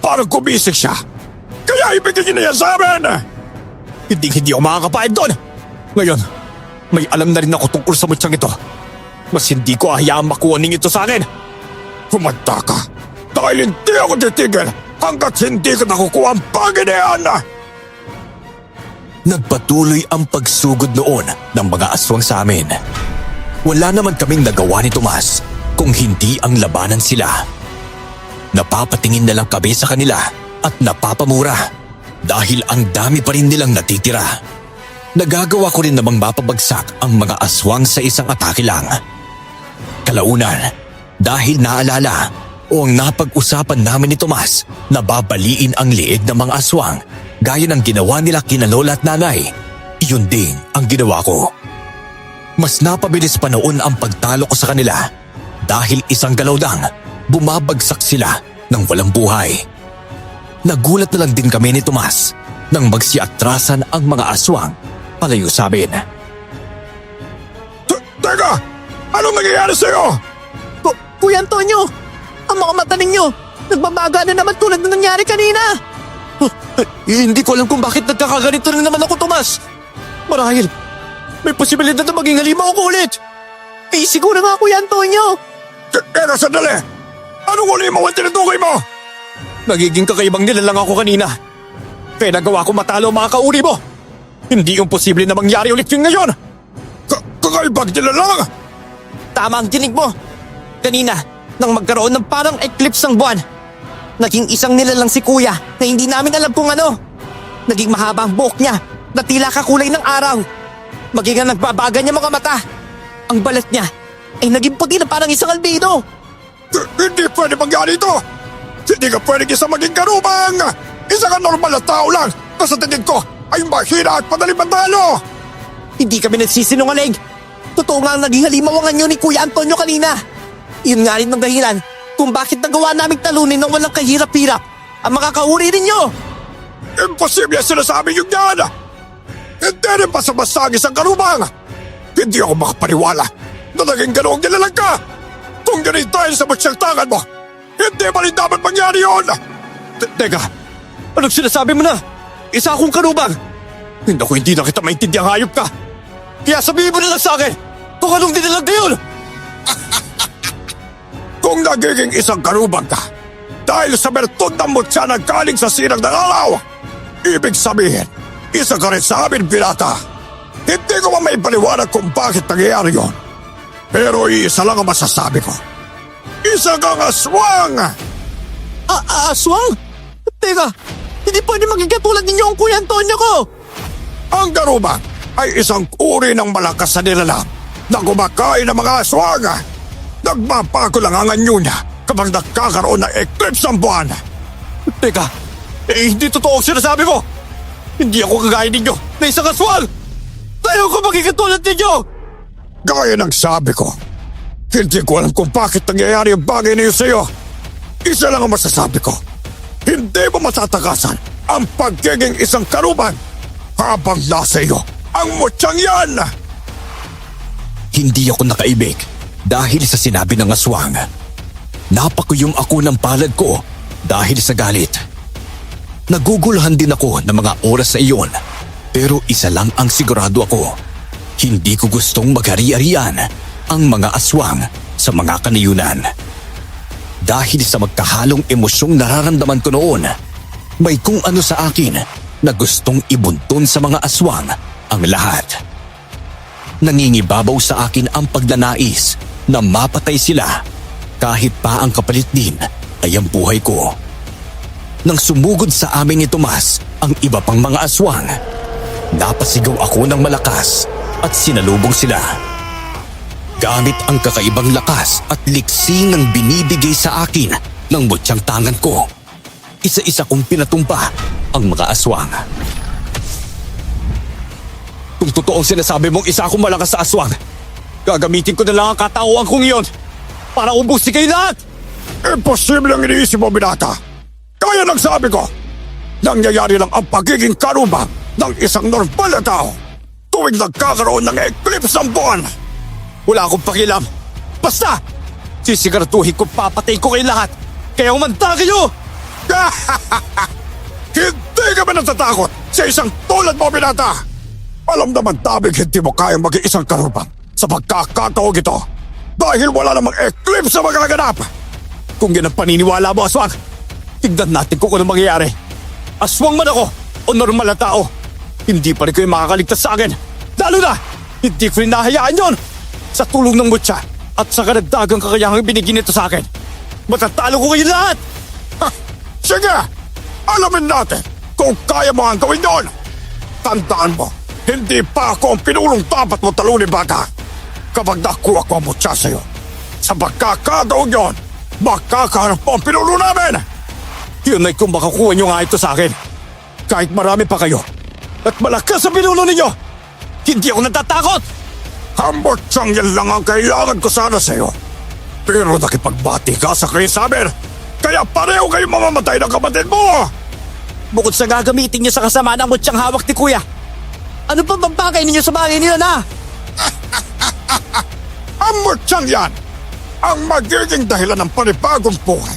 para gumising siya. Kaya ibigay niya yan sa amin! Hindi ako makakapayag doon. Ngayon, may alam na rin ako tungkol sa mutyang ito. Mas hindi ko hayaang makuha ito sa akin. Humanda ka dahil hindi ako titigil hanggat hindi ko nakukuha ang bagay na yan! Nagpatuloy ang pagsugod noon ng mga aswang sa amin. Wala naman kaming nagawa ni Tomas kung hindi ang labanan sila. Napapatingin na lang kami sa kanila at napapamura dahil ang dami pa rin nilang natitira. Nagagawa ko rin namang mapabagsak ang mga aswang sa isang atake lang. Kalaunan, dahil naalala o ang napag-usapan namin ni Tomas na babaliin ang liig ng mga aswang gaya ng ginawa nila kina lola at nanay, iyon din ang ginawa ko. Mas napabilis pa noon ang pagtalo ko sa kanila dahil isang galaw lang, bumabagsak sila ng walang buhay. Nagulat na lang din kami ni Tomas nang magsiatrasan ang mga aswang palayo sa amin. Teka! Anong nangyayari sa'yo? Kuya Antonio, ang mga mata ninyo, nagbabaga na naman tulad na nangyari kanina. Hindi ko alam kung bakit nagkakaganito na naman ako, Tomas. Marahil, may posibilidad na maging halimaw ako ulit. Siguro nga, Kuya Antonio. Pero sandali! Anong uli mo ang tinutukoy mo? Nagiging kakaibang nilalang ako kanina. Kaya nagawa ko matalo ang mga kauri mo. Hindi yung posible na mangyari ulit yun ngayon. Kakaibang nila lang! Tama ang tinig mo. Kanina, nang magkaroon ng parang eclipse ng buwan, naging isang nilalang si Kuya na hindi namin alam kung ano. Naging mahaba ang buhok niya na tila kakulay ng araw. Maging ang nagbabaga niya mga mata. Ang balat niya ay naging puti na parang isang albino. Hindi pwede mangyari ito! Hindi ka pwedeng isa maging karubang! Isa ka normal na tao lang na sa tingin ko ay mahina at madaling matalo! Hindi kami nagsisinungaling. Totoo nga ang naging halimaw ang anyo ni Kuya Antonio kanina. Yun nga rin ang dahilan kung bakit nagawa naming talunin ng walang kahirap-hirap ang makakauri ninyo. Imposible ang sinasabi yung yan! Hindi rin basta-basta ang isang karubang! Hindi ako makapaniwala na naging ganoong nilalang ka! Kung ganito dahil sa mutsang tangan mo, hindi ba rin dapat mangyari yun? Teka, anong sinasabi mo na? Isa akong karubang. Hindi na kita maintindihan, hayop ka. Kaya sabihin mo na lang sa akin kung anong dinalag na yun. Kung nagiging isang karubang ka dahil sa bertod ng mutya na galing sa sinag ng araw, ibig sabihin, isa ka rin sa amin, pirata. Hindi ko man may paliwanag kung bakit nangyayari yun. Pero isa lang ang masasabi ko. Isa kang aswang! Aswang? Teka, hindi pwede maging katulad ninyo ang Kuya Antonio ko. Ang garubang ay isang uri ng malakas na nilalang na kumakain ng mga aswang. Nagbabago lang ang anyo niya kapag nagkakaroon ng eclipse ng buwan. Teka, hindi totoo ang sinasabi mo. Hindi ako kagaya ninyo na isang aswang. Tayo ko maging katulad ninyo. Gaya ng sabi ko, hindi ko alam kung bakit nangyayari ang bagay na yun sa'yo. Isa lang ang masasabi ko. Hindi mo matatakasan ang pagiging isang karubang habang nasa iyo ang mutyang yan! Hindi ako nakaibig dahil sa sinabi ng aswang. Napakuyom ako ng palad ko dahil sa galit. Naguguluhan din ako ng mga oras sa iyon, pero isa lang ang sigurado ako. Hindi ko gustong maghari-harian ang mga aswang sa mga kanayunan. Dahil sa magkahalong emosyong nararamdaman ko noon, may kung ano sa akin na gustong ibuntun sa mga aswang ang lahat. Nangingibabaw sa akin ang pagnanais na mapatay sila kahit pa ang kapalit din ay ang buhay ko. Nang sumugod sa amin ni Tomas ang iba pang mga aswang, napasigaw ako ng malakas at sinalubong sila. Gamit ang kakaibang lakas at liksi ng binibigay sa akin ng mutyang tangan ko, isa-isa kong pinatumpa ang mga aswang. Kung totoong sinasabi mong isa akong malakas sa aswang, gagamitin ko na lang ang katauhan kong iyon para ubusin kayo lahat! Imposible ang iniisip mo, binata. Kaya nagsabi ko, nangyayari lang ang pagiging karubang ng isang normal na tao tuwing nagkakaroon ng eclipse ng buwan. Wala akong pakialam. Basta, sisiguraduhin ko papatay ko kayo lahat. Kaya umanda kayo! Hindi ka ba natatakot sa isang tulad mo, binata? Alam naman namin hindi mo kayang maging isang karubang sa pagkakataong ito dahil wala namang eclipse na magaganap. Kung yan ang paniniwala mo, aswang, tignan natin kung ano mangyayari. Aswang man ako o normal na tao, hindi pa rin kayo makakaligtas sa akin. Lalo na, hindi ko rin nahayaan yon. Sa tulong ng mutya at sa karagdagang kakayahang binigyan nito sa akin, matatalo ko kayo lahat! Ha, sige, alamin natin kung kaya mo ang gawin yun. Tandaan mo, Hindi pa ako ang pinulong dapat mo talunin, bata. Kapag nakuha ko ang mutya sa'yo, sa pagkakataon yon, makakaharap mo ang pinulo namin! Yun ay kung makakuha nyo nga ito sa akin. Kahit marami pa kayo, at malakas ang pinulo ninyo, hindi ako natatakot! Ang mutyang yan lang ang kailangan ko sana sa'yo. Pero nakipagbati ka sa kayo sa amin, kaya pareho kayo mamamatay ng kapatid mo! Bukod sa gagamitin niyo sa kasama ng mutyang hawak ni Kuya, ano pa bang bagay ninyo sa bagay nila na? Ang mutyang yan ang magiging dahilan ng panibagong buhay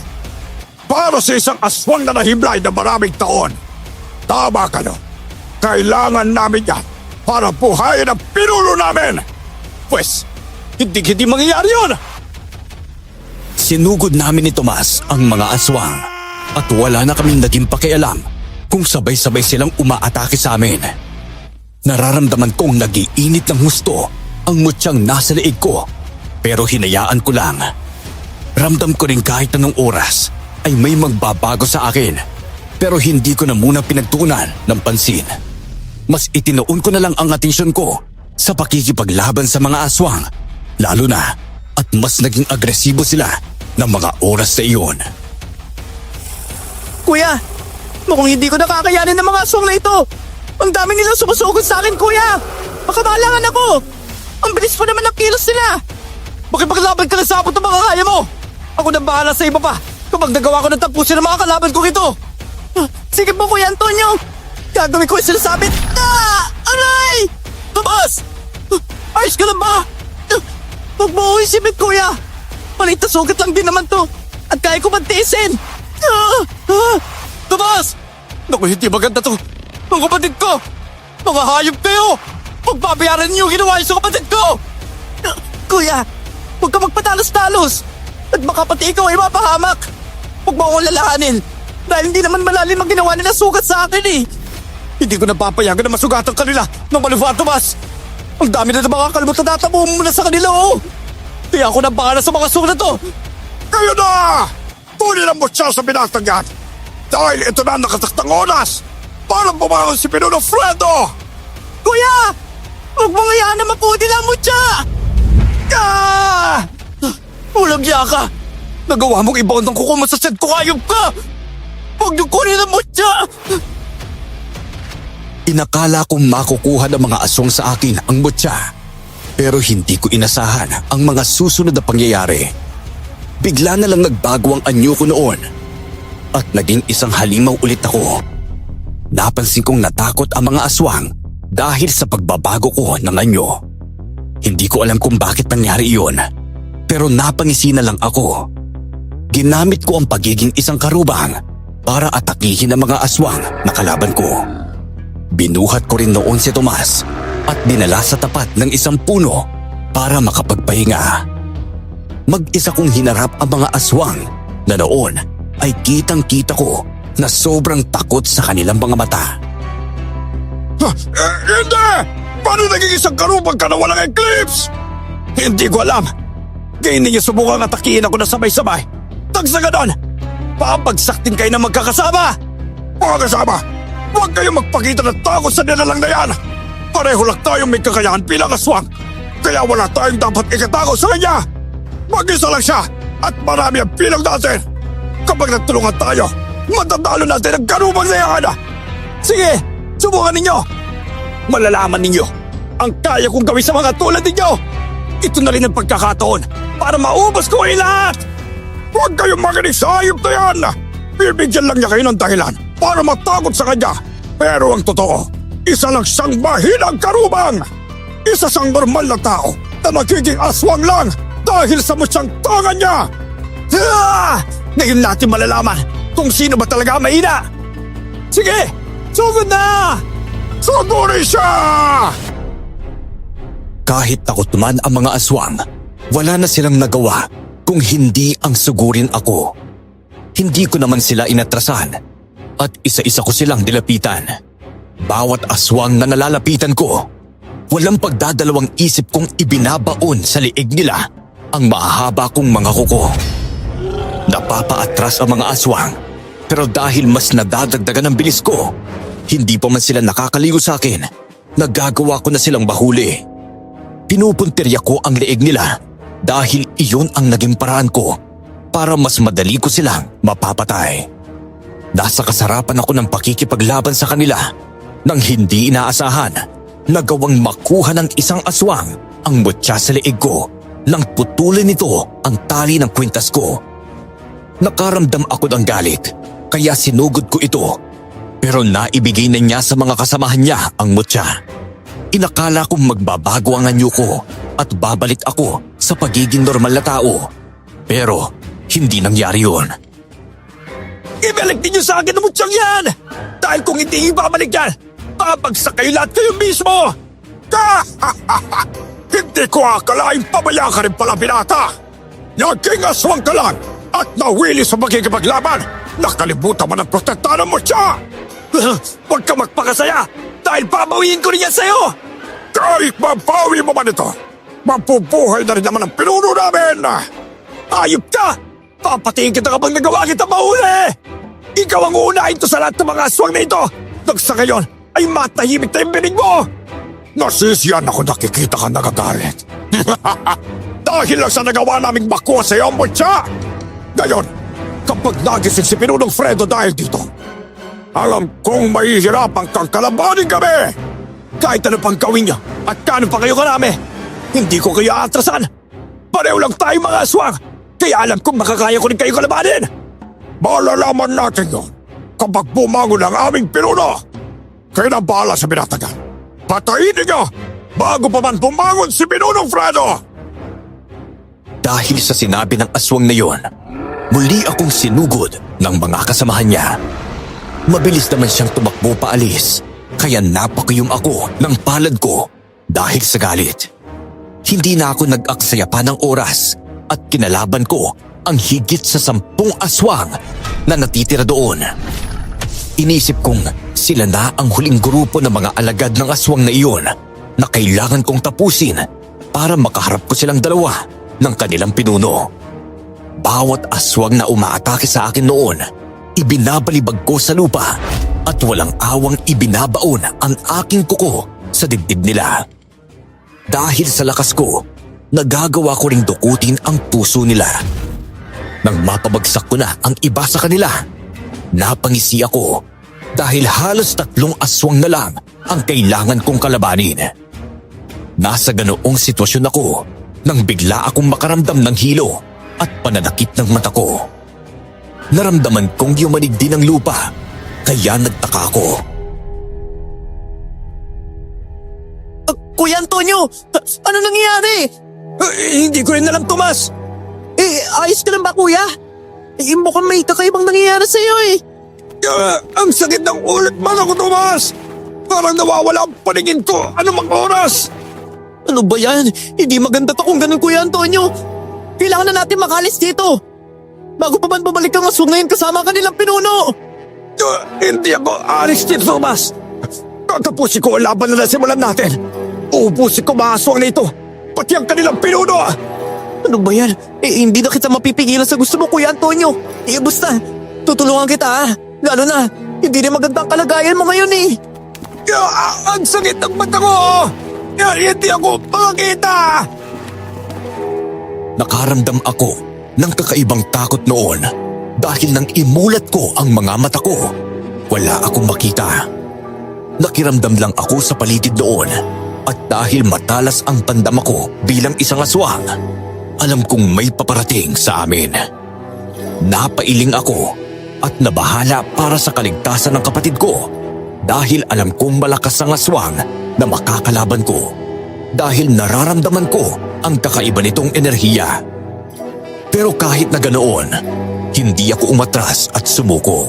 para sa isang aswang na nahiblay na maraming taon. Tama ka, no? Kailangan namin yan para buhayin ang pinulo namin. Pwes, hindi mangyayari yun! Sinugod namin ni Tomas ang mga aswang at wala na kaming naging pakialam kung sabay-sabay silang umaatake sa amin. Nararamdaman kong nag-iinit ng husto ang mutyang nasa leeg ko, pero hinayaan ko lang. Ramdam ko rin kahit anong oras ay may magbabago sa akin, pero hindi ko na muna pinagtuunan ng pansin. Mas itinoon ko na lang ang atensyon ko sa pakikipaglaban sa mga aswang, lalo na at mas naging agresibo sila ng mga oras na iyon. Kuya, mukhang hindi ko nakakayanin ng mga aswang na ito. Ang dami nilang sumusugod sa akin, Kuya. Makamalangan ako. Ang bilis pa naman ng kilos nila. Makipaglaban ka na sa abot ng mga kaya mo. Ako na bahala sa iba pa kapag nagawa ko ng tapusin ng mga kalaban kong ito. Sige po, Kuya Antonio. Gagawin ko yung sinasabit. Aray! Tomas! Ayos ka na ba? Huwag mo isipin, Kuya. Maliit na sugat lang din naman to. At kaya ko mantiisin. Tomas! Naku, hindi maganda to. Ang kapatid ko! Mga hayop kayo! Pagbabayaran niyo yung ginawa niyo sa kapatid ko! Kuya, huwag ka magpatalos-talos! At baka pati ikaw ay mapahamak! Huwag mo akong lalahanin! Dahil hindi naman malalim ang ginawa nila sugat sa akin eh! Hindi ko napapayagan na masugatan kanila ng maluwa, Tomas! Ang dami na ng mga kalmot na natamo muna sa kanila, oh! Kaya ako na bahala sa mga sugat na to! Kayo na! Tunin ang mutya sa binatang yan! Dahil ito na ang nakataktang oras para bumangon si Pinuno Fredo! Kuya! Huwag mong hayaan na maputi lang mo siya! Walang iya ka! Nagawa mong ibaon ng kuko mo sa set ko, hayop ka! Huwag niyo kunin ang mutya! Inakala kong makukuha ng mga aswang sa akin ang mutya, pero hindi ko inasahan ang mga susunod na pangyayari. Bigla na lang nagbago ang anyo ko noon at naging isang halimaw ulit ako. Napansin kong natakot ang mga aswang dahil sa pagbabago ko ng anyo. Hindi ko alam kung bakit nangyari iyon, pero napangisi na lang ako. Ginamit ko ang pagiging isang karubang para atakihin ang mga aswang na kalaban ko. Binuhat ko rin noon si Tomas at dinala sa tapat ng isang puno para makapagpahinga. Mag-isa kong hinarap ang mga aswang na noon ay kitang-kita ko na sobrang takot sa kanilang mga mata. Hindi! Paano naging isang karupag ka na walang eclipse? Hindi ko alam. Ngayon ninyo subukang atakihin ako na sabay-sabay. Tagsa ganon! Papagsak din kayo na magkakasama! Mga kasama, huwag kayong magpakita ng takot sa nilalang na yan! Pareho lang tayong may kakayahan bilang aswang, kaya wala tayong dapat ikatakot sa kanya! Mag-isa lang siya at marami ang bilang natin! Kapag nagtulungan tayo, matatalo natin ang karupag na yan! Sige, subukan ninyo! Malalaman ninyo ang kaya kong gawin sa mga tulad ninyo! Ito na rin ang pagkakataon para maubos ko kayo lahat! Huwag kayong makinig sa hayop na yan! Bibigyan lang niya kayo ng dahilan para matakot sa kanya. Pero ang totoo, isa lang siyang mahinang karubang! Isa siyang normal na tao na nagiging aswang lang dahil sa mutyang tangan niya! Ngayon natin malalaman kung sino ba talaga ang mahina! Sige, sugod na! Sugurin siya! Kahit takot man ang mga aswang, wala na silang nagawa kung hindi ang sugurin ako. Hindi ko naman sila inatrasan at isa-isa ko silang dilapitan. Bawat aswang na nalalapitan ko, walang pagdadalawang isip kong ibinabaon sa liig nila ang mahahaba kong mga kuko. Napapaatras ang mga aswang, pero dahil mas nadadagdagan ang bilis ko, hindi pa man sila nakakaligo sa akin Nagagawa ko na silang bahuli. Pinupuntirya ko ang leeg nila dahil iyon ang naging paraan ko para mas madali ko silang mapapatay. Nasa kasarapan ako ng pakikipaglaban sa kanila nang hindi inaasahan na gawang makuha ng isang aswang ang mutya sa leeg ko nang putulin nito ang tali ng kwintas ko. Nakaramdam ako ng galit kaya sinugod ko ito pero naibigay na niya sa mga kasamahan niya ang mutya. Inakala kong magbabago ang anyo ko at babalik ako sa pagiging normal na tao. Pero hindi nangyari yun. Ibalik ninyo sa akin ang mutyang yan! Dahil kung hindi ibabalik yan, babagsak kayo lahat kayo mismo! Hindi ko akalaing pabaya ka rin pala, binata! Naging aswang ka lang at nawili sa magkikipaglaban! Nakalimutan mo ng protektahan ng mutya! Huwag ka magpakasaya dahil babawiin ko rin yan sa'yo! Kahit mabawi mo man ito, mapubuhay na rin naman ang pinuno namin! Ayop ka! Papatayin kita kapag nagawa kita mahuli! Ikaw ang uunahin to sa lahat ng mga aswang na ito! Nang sa ngayon ay matahimik na yung binig mo! Nasisiyan ako nakikita ka nagagalit. Dahil lang sa nagawa naming makuha sa iyo, mutya! Ngayon, kapag nagising si Pinunong Fredo dahil dito, alam kong mahihirapan kang kalabanin kami! Kahit ano pang gawin niya at kano pa kayo karami, hindi ko kayo atrasan! Pareho lang tayo mga aswang! Kaya alam kong makakaya ko rin kayo kalabanin! Malalaman natin yun kapag bumangon ang aming pinuno! Kaya na bahala sa binatagan! Patayin niyo bago pa man bumangon si Pinunong Fredo! Dahil sa sinabi ng aswang na yon, muli akong sinugod ng mga kasamahan niya. Mabilis naman siyang tumakbo paalis, kaya napakiyom ako ng palad ko dahil sa galit. Hindi na ako nag-aksaya pa ng oras at kinalaban ko ang higit sa 10 aswang na natitira doon. Inisip kong sila na ang huling grupo ng mga alagad ng aswang na iyon na kailangan kong tapusin para makaharap ko silang dalawa ng kanilang pinuno. Bawat aswang na umaatake sa akin noon, ibinabalibag ko sa lupa at walang awang ibinabaon ang aking kuko sa dibdib nila. Dahil sa lakas ko, nagagawa ko ring dukutin ang puso nila. Nang mapabagsak ko na ang iba sa kanila, napangisi ako dahil halos 3 aswang na lang ang kailangan kong kalabanin. Nasa ganoong sitwasyon ako nang bigla akong makaramdam ng hilo at pananakit ng mata ko. Naramdaman kong yumanig din ang lupa, kaya nagtaka ako. Kuya Antonio! Ano nangyayari? Hindi ko rin alam, Tomas! Ayos ka lang ba, kuya? Mukhang may kakaibang nangyayari sa'yo Ang sakit ng ulit man ako, Tomas! Parang nawawala ang paningin ko anumang oras! Ano ba yan? Hindi maganda to kung ganun, Kuya Antonio! Kailangan na natin makalis dito! Bago pa man bumalik ang aswang na yun kasama ang kanilang pinuno! Hindi ako alis dito, Tomas! Tatapusin ko ang laban na nasimulan natin! Uubusin ko mga aswang na ito! Pati ang kanilang pinuno! Ano ba yan? Hindi na kita mapipigilan sa gusto mo, Kuya Antonio! Basta, tutulungan kita Lalo na, hindi rin maganda ang kalagayan mo ngayon Ang sakit ng mata ko! Hindi ako makakita! Nakaramdam ako ng kakaibang takot noon dahil nang imulat ko ang mga mata ko, wala akong makita. Nakiramdam lang ako sa paligid doon at dahil matalas ang tandam ako bilang isang aswang, alam kong may paparating sa amin. Napailing ako at nabahala para sa kaligtasan ng kapatid ko dahil alam kong malakas ang aswang na makakalaban ko dahil nararamdaman ko ang kakaiba nitong enerhiya. Pero kahit na ganoon, hindi ako umatras at sumuko.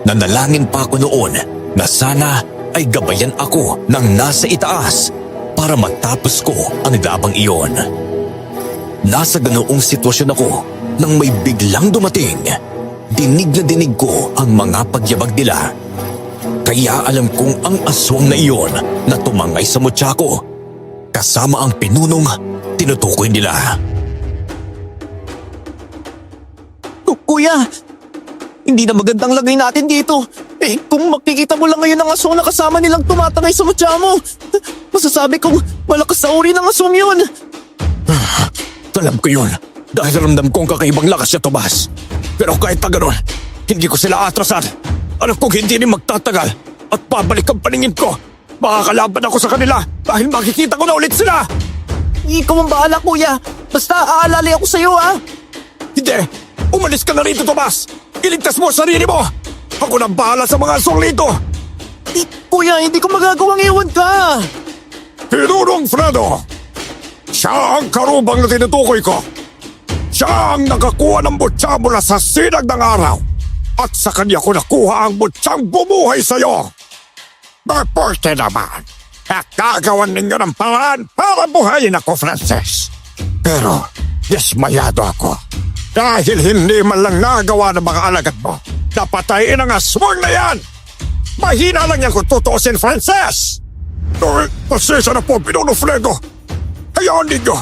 Nanalangin pa ako noon na sana ay gabayan ako ng nasa itaas para matapos ko ang labang iyon. Nasa ganoong sitwasyon ako nang may biglang dumating. Dinig na dinig ko ang mga pagyabag nila. Kaya alam kong ang aswang na iyon na tumangay sa mutya ko, kasama ang pinunong tinutukoy nila. Kuya, hindi na magandang lagay natin dito. Eh, kung makikita mo lang ngayon ang aswang na kasama nilang tumatangay sa mutya mo, masasabi kong malakas na uri ng aswang yun. Alam ko yun. Dahil ramdam ko ang kakaibang lakas niya, Tomas. Pero kahit pa ganun, hindi ko sila atrasan. Alam kong hindi rin magtatagal at babalik ang paningin ko. Makakalaban ako sa kanila dahil makikita ko na ulit sila. Ikaw ang bahala, kuya. Basta aalala ako sa'yo, ha? Hindi! Umalis ka na rito, Tomas! Iligtas mo ang sarili mo! Ako nang bahala sa mga aswang rito! Kuya, hindi ko magagawang iwan ka. Pinunong Fredo! Siya ang karubang na tinutukoy ko! Siya ang nakakuha ng butya mula sa sinag ng araw! At sa kanya ko nakuha ang butyang bumuhay sa'yo! Maporte naman! At gagawan ninyo ng paraan para buhayin ako, Frances! Pero, dismayado ako. Dahil hindi man lang nagawa ng mga alagad mo, napatayin ang aswang na yan! Mahina lang yan kung tutuusin, Frances! Pasensya na po, Pinuno Fredo! Hayaan ninyo!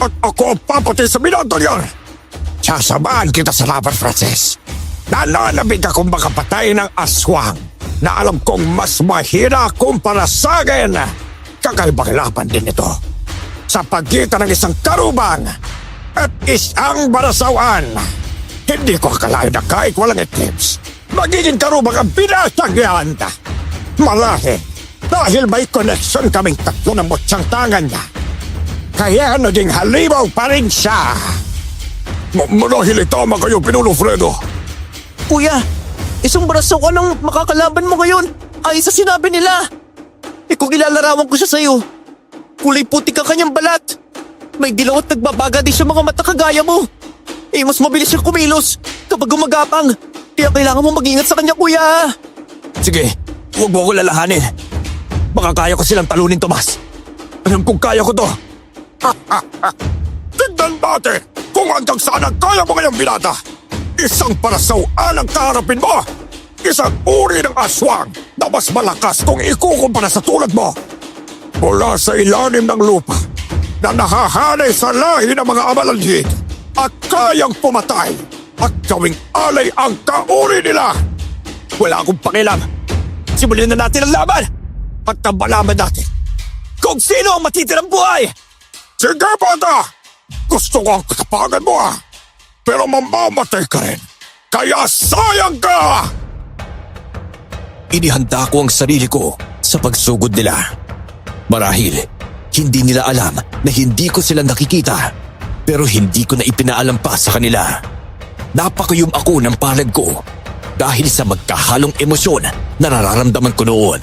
At ako ang papatay sa binato niyan! Sasamahan kita sa laban, Frances! Nananabig akong makapatay ng aswang na alam kong mas mahina kumpara sa akin! Kakaibang laban din ito sa pagitan ng isang karubang at isang barasawan. Hindi ko akalain na kahit walang eclipse, magiging karubang ang binasagyan. Malahi, dahil may connection kaming tatlo ng mutyang tangan niya. Kaya naging halimaw pa rin siya. Marahil itama kayo, Pinuno Fredo. Kuya, isang barasaw ang makakalaban mo ngayon. Ay sa sinabi nila. Eh kung ilalarawan ko siya sa'yo, kulay puti ka kanyang balat. May dilaw at nagbabaga din sa mga mata kagaya mo. Eh mas mabilis siyang kumilos kapag gumagapang. Kaya kailangan mo mag-ingat sa kanya, kuya. Sige, huwag mo ko lalahanin. Baka kaya ko silang talunin, Tomas. Alam kong kaya ko to. Tignan natin kung hanggang saan ang kaya mo ngayong binata. Isang parasawaan ang kaharapin mo. Isang uri ng aswang na mas malakas kung ikukumpara sa tulad mo. Mula sa ilalim ng lupa na nahahanay sa lahi ng mga amalanhid at kayang pumatay at gawing alay ang kauri nila. Wala akong pakialam. Simulan na natin ang laban at nabalaman natin kung sino ang matitirang buhay. Sige, bata! Gusto ko ang katapangan mo, ah! Pero mamamatay ka rin. Kaya sayang ka! Inihanda ko ang sarili ko sa pagsugod nila. Marahil, hindi nila alam na hindi ko sila nakikita, pero hindi ko na ipinaalam pa sa kanila. Napakayom ako ng palad ko dahil sa magkahalong emosyon na nararamdaman ko noon.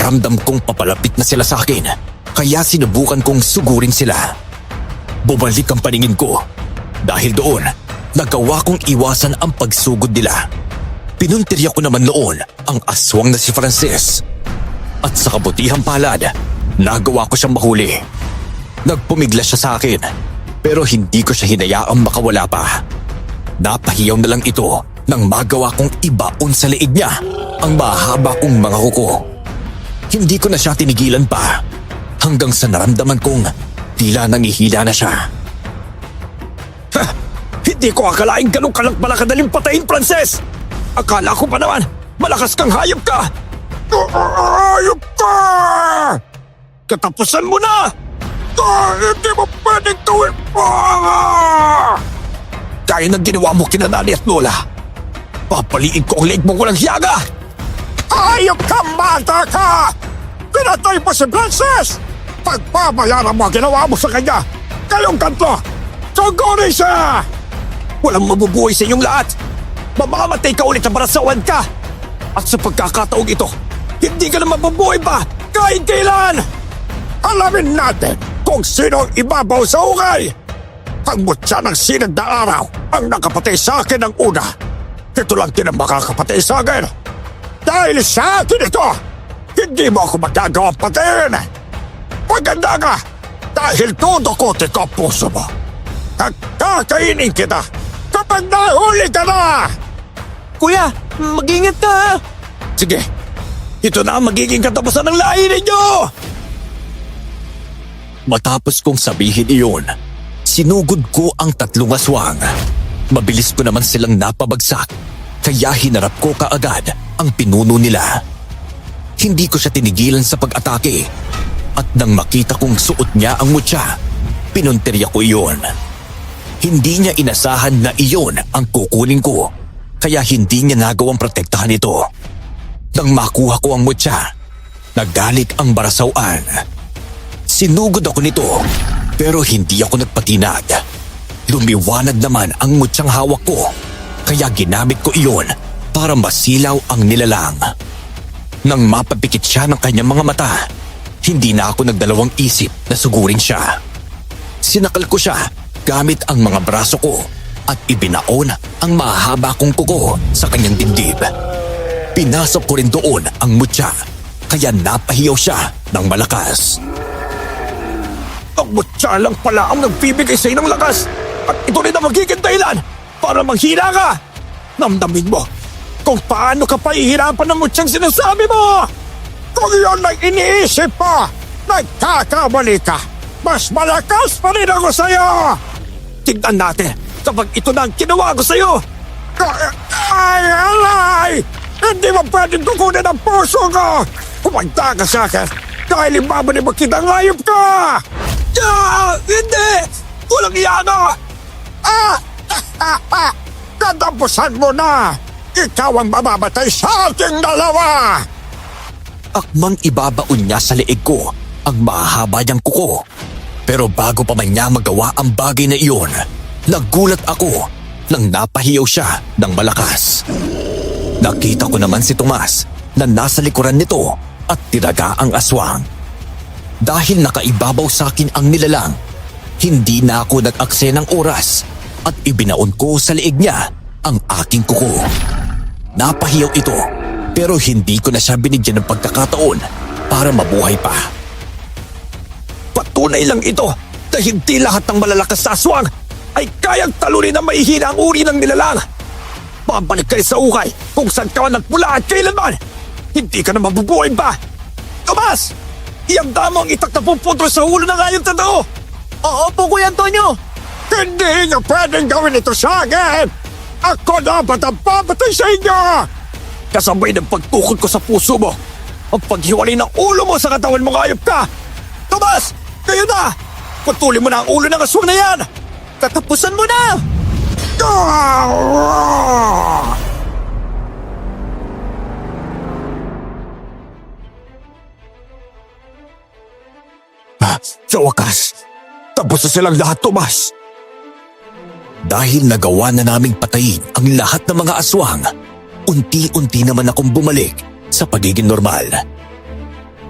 Ramdam kong papalapit na sila sa akin, kaya sinubukan kong sugurin sila. Bumalik ang paningin ko dahil doon nagawa kong iwasan ang pagsugod nila. Pinuntirya ko naman noon ang aswang na si Frances. At sa kabutihang palad, nagawa ko siyang mahuli. Nagpumigla siya sa akin, pero hindi ko siya hinayaang makawala pa. Napahiyaw na lang ito nang magawa kong ibaon sa leeg niya ang mahaba kong mga kuko. Hindi ko na siya tinigilan pa hanggang sa naramdaman kong tila nangihila na siya. Ha! Hindi ko akalaing ganun ka lang pala kadaling patayin, Frances! Akala ko pa naman, malakas kang hayop ka! Hayop ka! Katapusan mo na! Hindi mo pwedeng gawin mo! Kaya ng ginawa mo kina Nani at Lola. Papaliin ko ang leeg mo walang hiyaga! Hayop ka, mata ka! Pinatay mo si Frances! Pagbabayaran mo ang ginawa mo sa kanya! Kayong kanto! Sugurin siya! Walang mabubuhay sa inyong lahat! Mamamatay ka ulit sa barasawan ka! At sa pagkakataong ito, hindi ka na mabubuhay pa kahit kailan! Alamin natin kung sino ang ibabaw sa ukay! Ang mutya ng sinag na araw ang nakapatay sa akin ng una. Ito lang din ang makakapatay sa akin. Dahil sa akin ito, hindi mo ako magagawang patayin! Maganda ka! Dahil tudukotin ko ang puso mo! At kakainin kita kapag nahuli ka na! Kuya, mag-ingat ka, ha? Sige, ito na ang magiging katapusan ng lahi ninyo! Matapos kong sabihin iyon, sinugod ko ang tatlong aswang. Mabilis ko naman silang napabagsak Kaya hinarap ko kaagad ang pinuno nila. Hindi ko siya tinigilan sa pag-atake at nang makita kong suot niya ang mutya, pinuntirya ko iyon. Hindi niya inasahan na iyon ang kukunin ko, kaya hindi niya nagawang protektahan ito. Nang makuha ko ang mutya, nagalit ang barasawan. Sinugod ako nito pero hindi ako nagpatinag. Lumiwanag naman ang mutyang hawak ko, kaya ginamit ko iyon para masilaw ang nilalang. Nang mapapikit siya ng kanyang mga mata, hindi na ako nagdalawang isip na sugurin siya. Sinakal ko siya gamit ang mga braso ko at ibinaon ang mahaba kong kuko sa kanyang dibdib. Pinasok ko rin doon ang mutya, kaya napahiyaw siya ng malakas. Ang mutya lang pala ang nagbibigay sa'yo ng lakas at ito rin ang magiging dahilan para manghina ka. Namdamin mo kung paano ka pahihirapan ng mutyang sinasabi mo. Kung iyon ay iniisip mo, nagkakamali ka. Mas malakas pa rin ako sa'yo. Tignan natin kapag ito na ang ginawa ko sa'yo. Ay, alay! Hindi mo pwedeng tukunin ang puso ko. Kumanda ka sa akin dahil imamanib mo kitang hayop ka. Hindi! Walang iyan ako! Katapusan mo na! Ikaw ang mamamatay sa ating dalawa! Akmang ibabaon niya sa leeg ko ang mahaba niyang kuko. Pero bago pa man niya magawa ang bagay na iyon, nagulat ako nang napahiyaw siya ng malakas. Nakita ko naman si Tomas na nasa likuran nito at tinaga ang aswang. Dahil nakaibabaw sa akin ang nilalang, hindi na ako nag-akse ng oras at ibinaon ko sa leeg niya ang aking kuko. Napahiyaw ito pero hindi ko na siya binigyan ng pagkakataon para mabuhay pa. Patunay lang ito na hindi lahat ng malalakas na aswang ay kayang talunin na maihina ang uri ng nilalang. Babalik kayo sa ukay kung saan ka man nagmula at kailanman. Hindi ka na mabubuhay pa. Tomas! Ianda mo ang itak na puputol sa ulo ng ayong totoo! Oo po, Kuya Antonio! Hindi niyo pwedeng gawin ito sa akin! Ako dapat ang papatay sa inyo! Kasabay ng pagtukod ko sa puso mo, ang paghiwalay ng ulo mo sa katawan mo, ayop ka! Tomas! Kayo na! Putulin mo na ang ulo ng aswang na yan! Katapusan mo na! Sa wakas, tapos na silang lahat, Tomas! Dahil nagawa na naming patayin ang lahat ng mga aswang, unti-unti naman akong bumalik sa pagiging normal.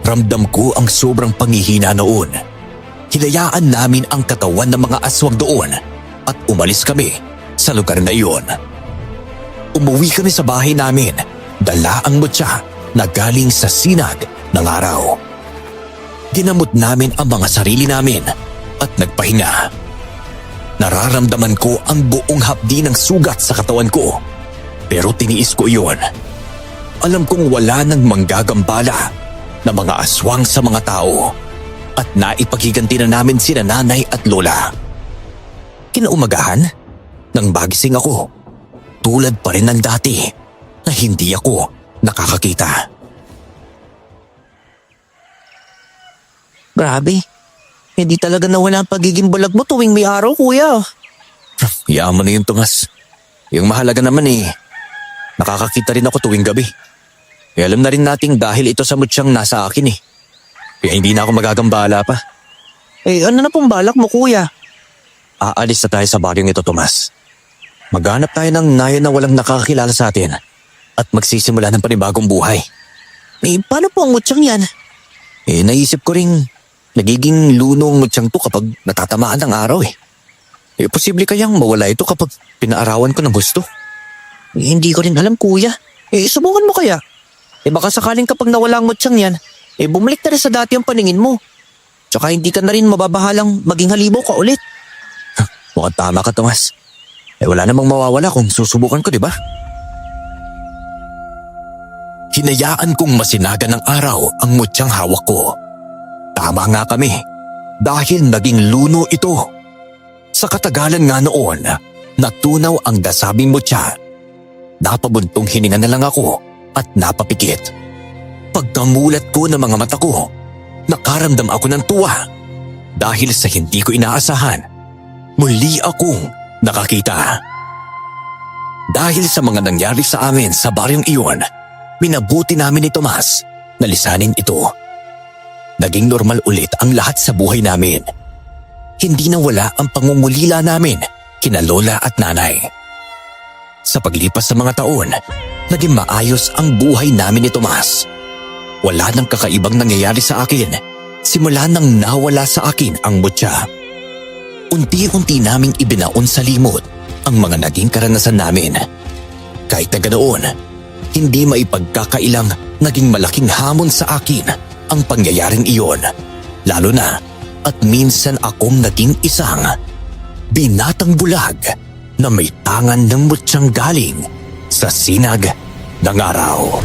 Ramdam ko ang sobrang panghihina noon. Hinayaan namin ang katawan ng mga aswang doon at umalis kami sa lugar na iyon. Umuwi kami sa bahay namin, dala ang mutya na galing sa sinag ng araw. Ginamot namin ang mga sarili namin at nagpahinga. Nararamdaman ko ang buong hapdi ng sugat sa katawan ko, pero tiniis ko iyon. Alam kong wala nang manggagambala na mga aswang sa mga tao at naipaghiganti na namin sina nanay at lola. Kinaumagahan, nang magising ako, tulad pa rin ng dati na hindi ako nakakakita. Grabe. Hindi talaga nawala ang pagiging bulag mo tuwing may araw, Kuya. Yaman na yun, Tomas. Yung mahalaga naman nakakakita rin ako tuwing gabi. Alam na rin nating dahil ito sa mutsyang nasa akin Kaya hindi na ako magagambala pa. Ano na pong balak mo, Kuya? Aalis na tayo sa baryong ito, Tomas. Maghanap tayo ng nayon na walang nakakakilala sa atin at magsisimula ng panibagong buhay. Paano po ang mutsyang yan? Naisip ko rin nagiging lunong mutsyang to kapag natatamaan ng araw posible kayang mawala ito kapag pinaarawan ko ng gusto. Hindi ko rin alam, Kuya. Subukan mo kaya? Baka sakaling kapag nawala ang mutsyang yan, bumalik na rin sa dati ang paningin mo. Tsaka hindi ka na rin mababahalang maging halimaw ka ulit. Mukhang tama ka, Tomas. Wala namang mawawala kung susubukan ko, di ba? Hinayaan kong masinaga ng araw ang mutsyang hawak ko. Tama nga kami dahil naging luno ito. Sa katagalan nga noon, natunaw ang dasabing mutya. napabuntong hininga na lang ako at napapikit. Pagkamulat ko ng mga mata ko, nakaramdam ako ng tuwa dahil sa hindi ko inaasahan. Muli akong nakakita. Dahil sa mga nangyari sa amin sa baryong iyon, minabuti namin ni Tomas na lisanin ito. Naging normal ulit ang lahat sa buhay namin. Hindi na wala ang pangungulila namin kina lola at nanay. Sa paglipas ng mga taon, naging maayos ang buhay namin ni Tomas. Wala nang kakaibang nangyayari sa akin simula nang nawala sa akin ang mutya. Unti-unti naming ibinaon sa limot ang mga naging karanasan namin. Kahit na ganoon, hindi maipagkakailang naging malaking hamon sa akin ang pangyayaring iyon. Lalo na at minsan akong naging isang binatang bulag na may tangan ng mutyang galing sa sinag ng araw.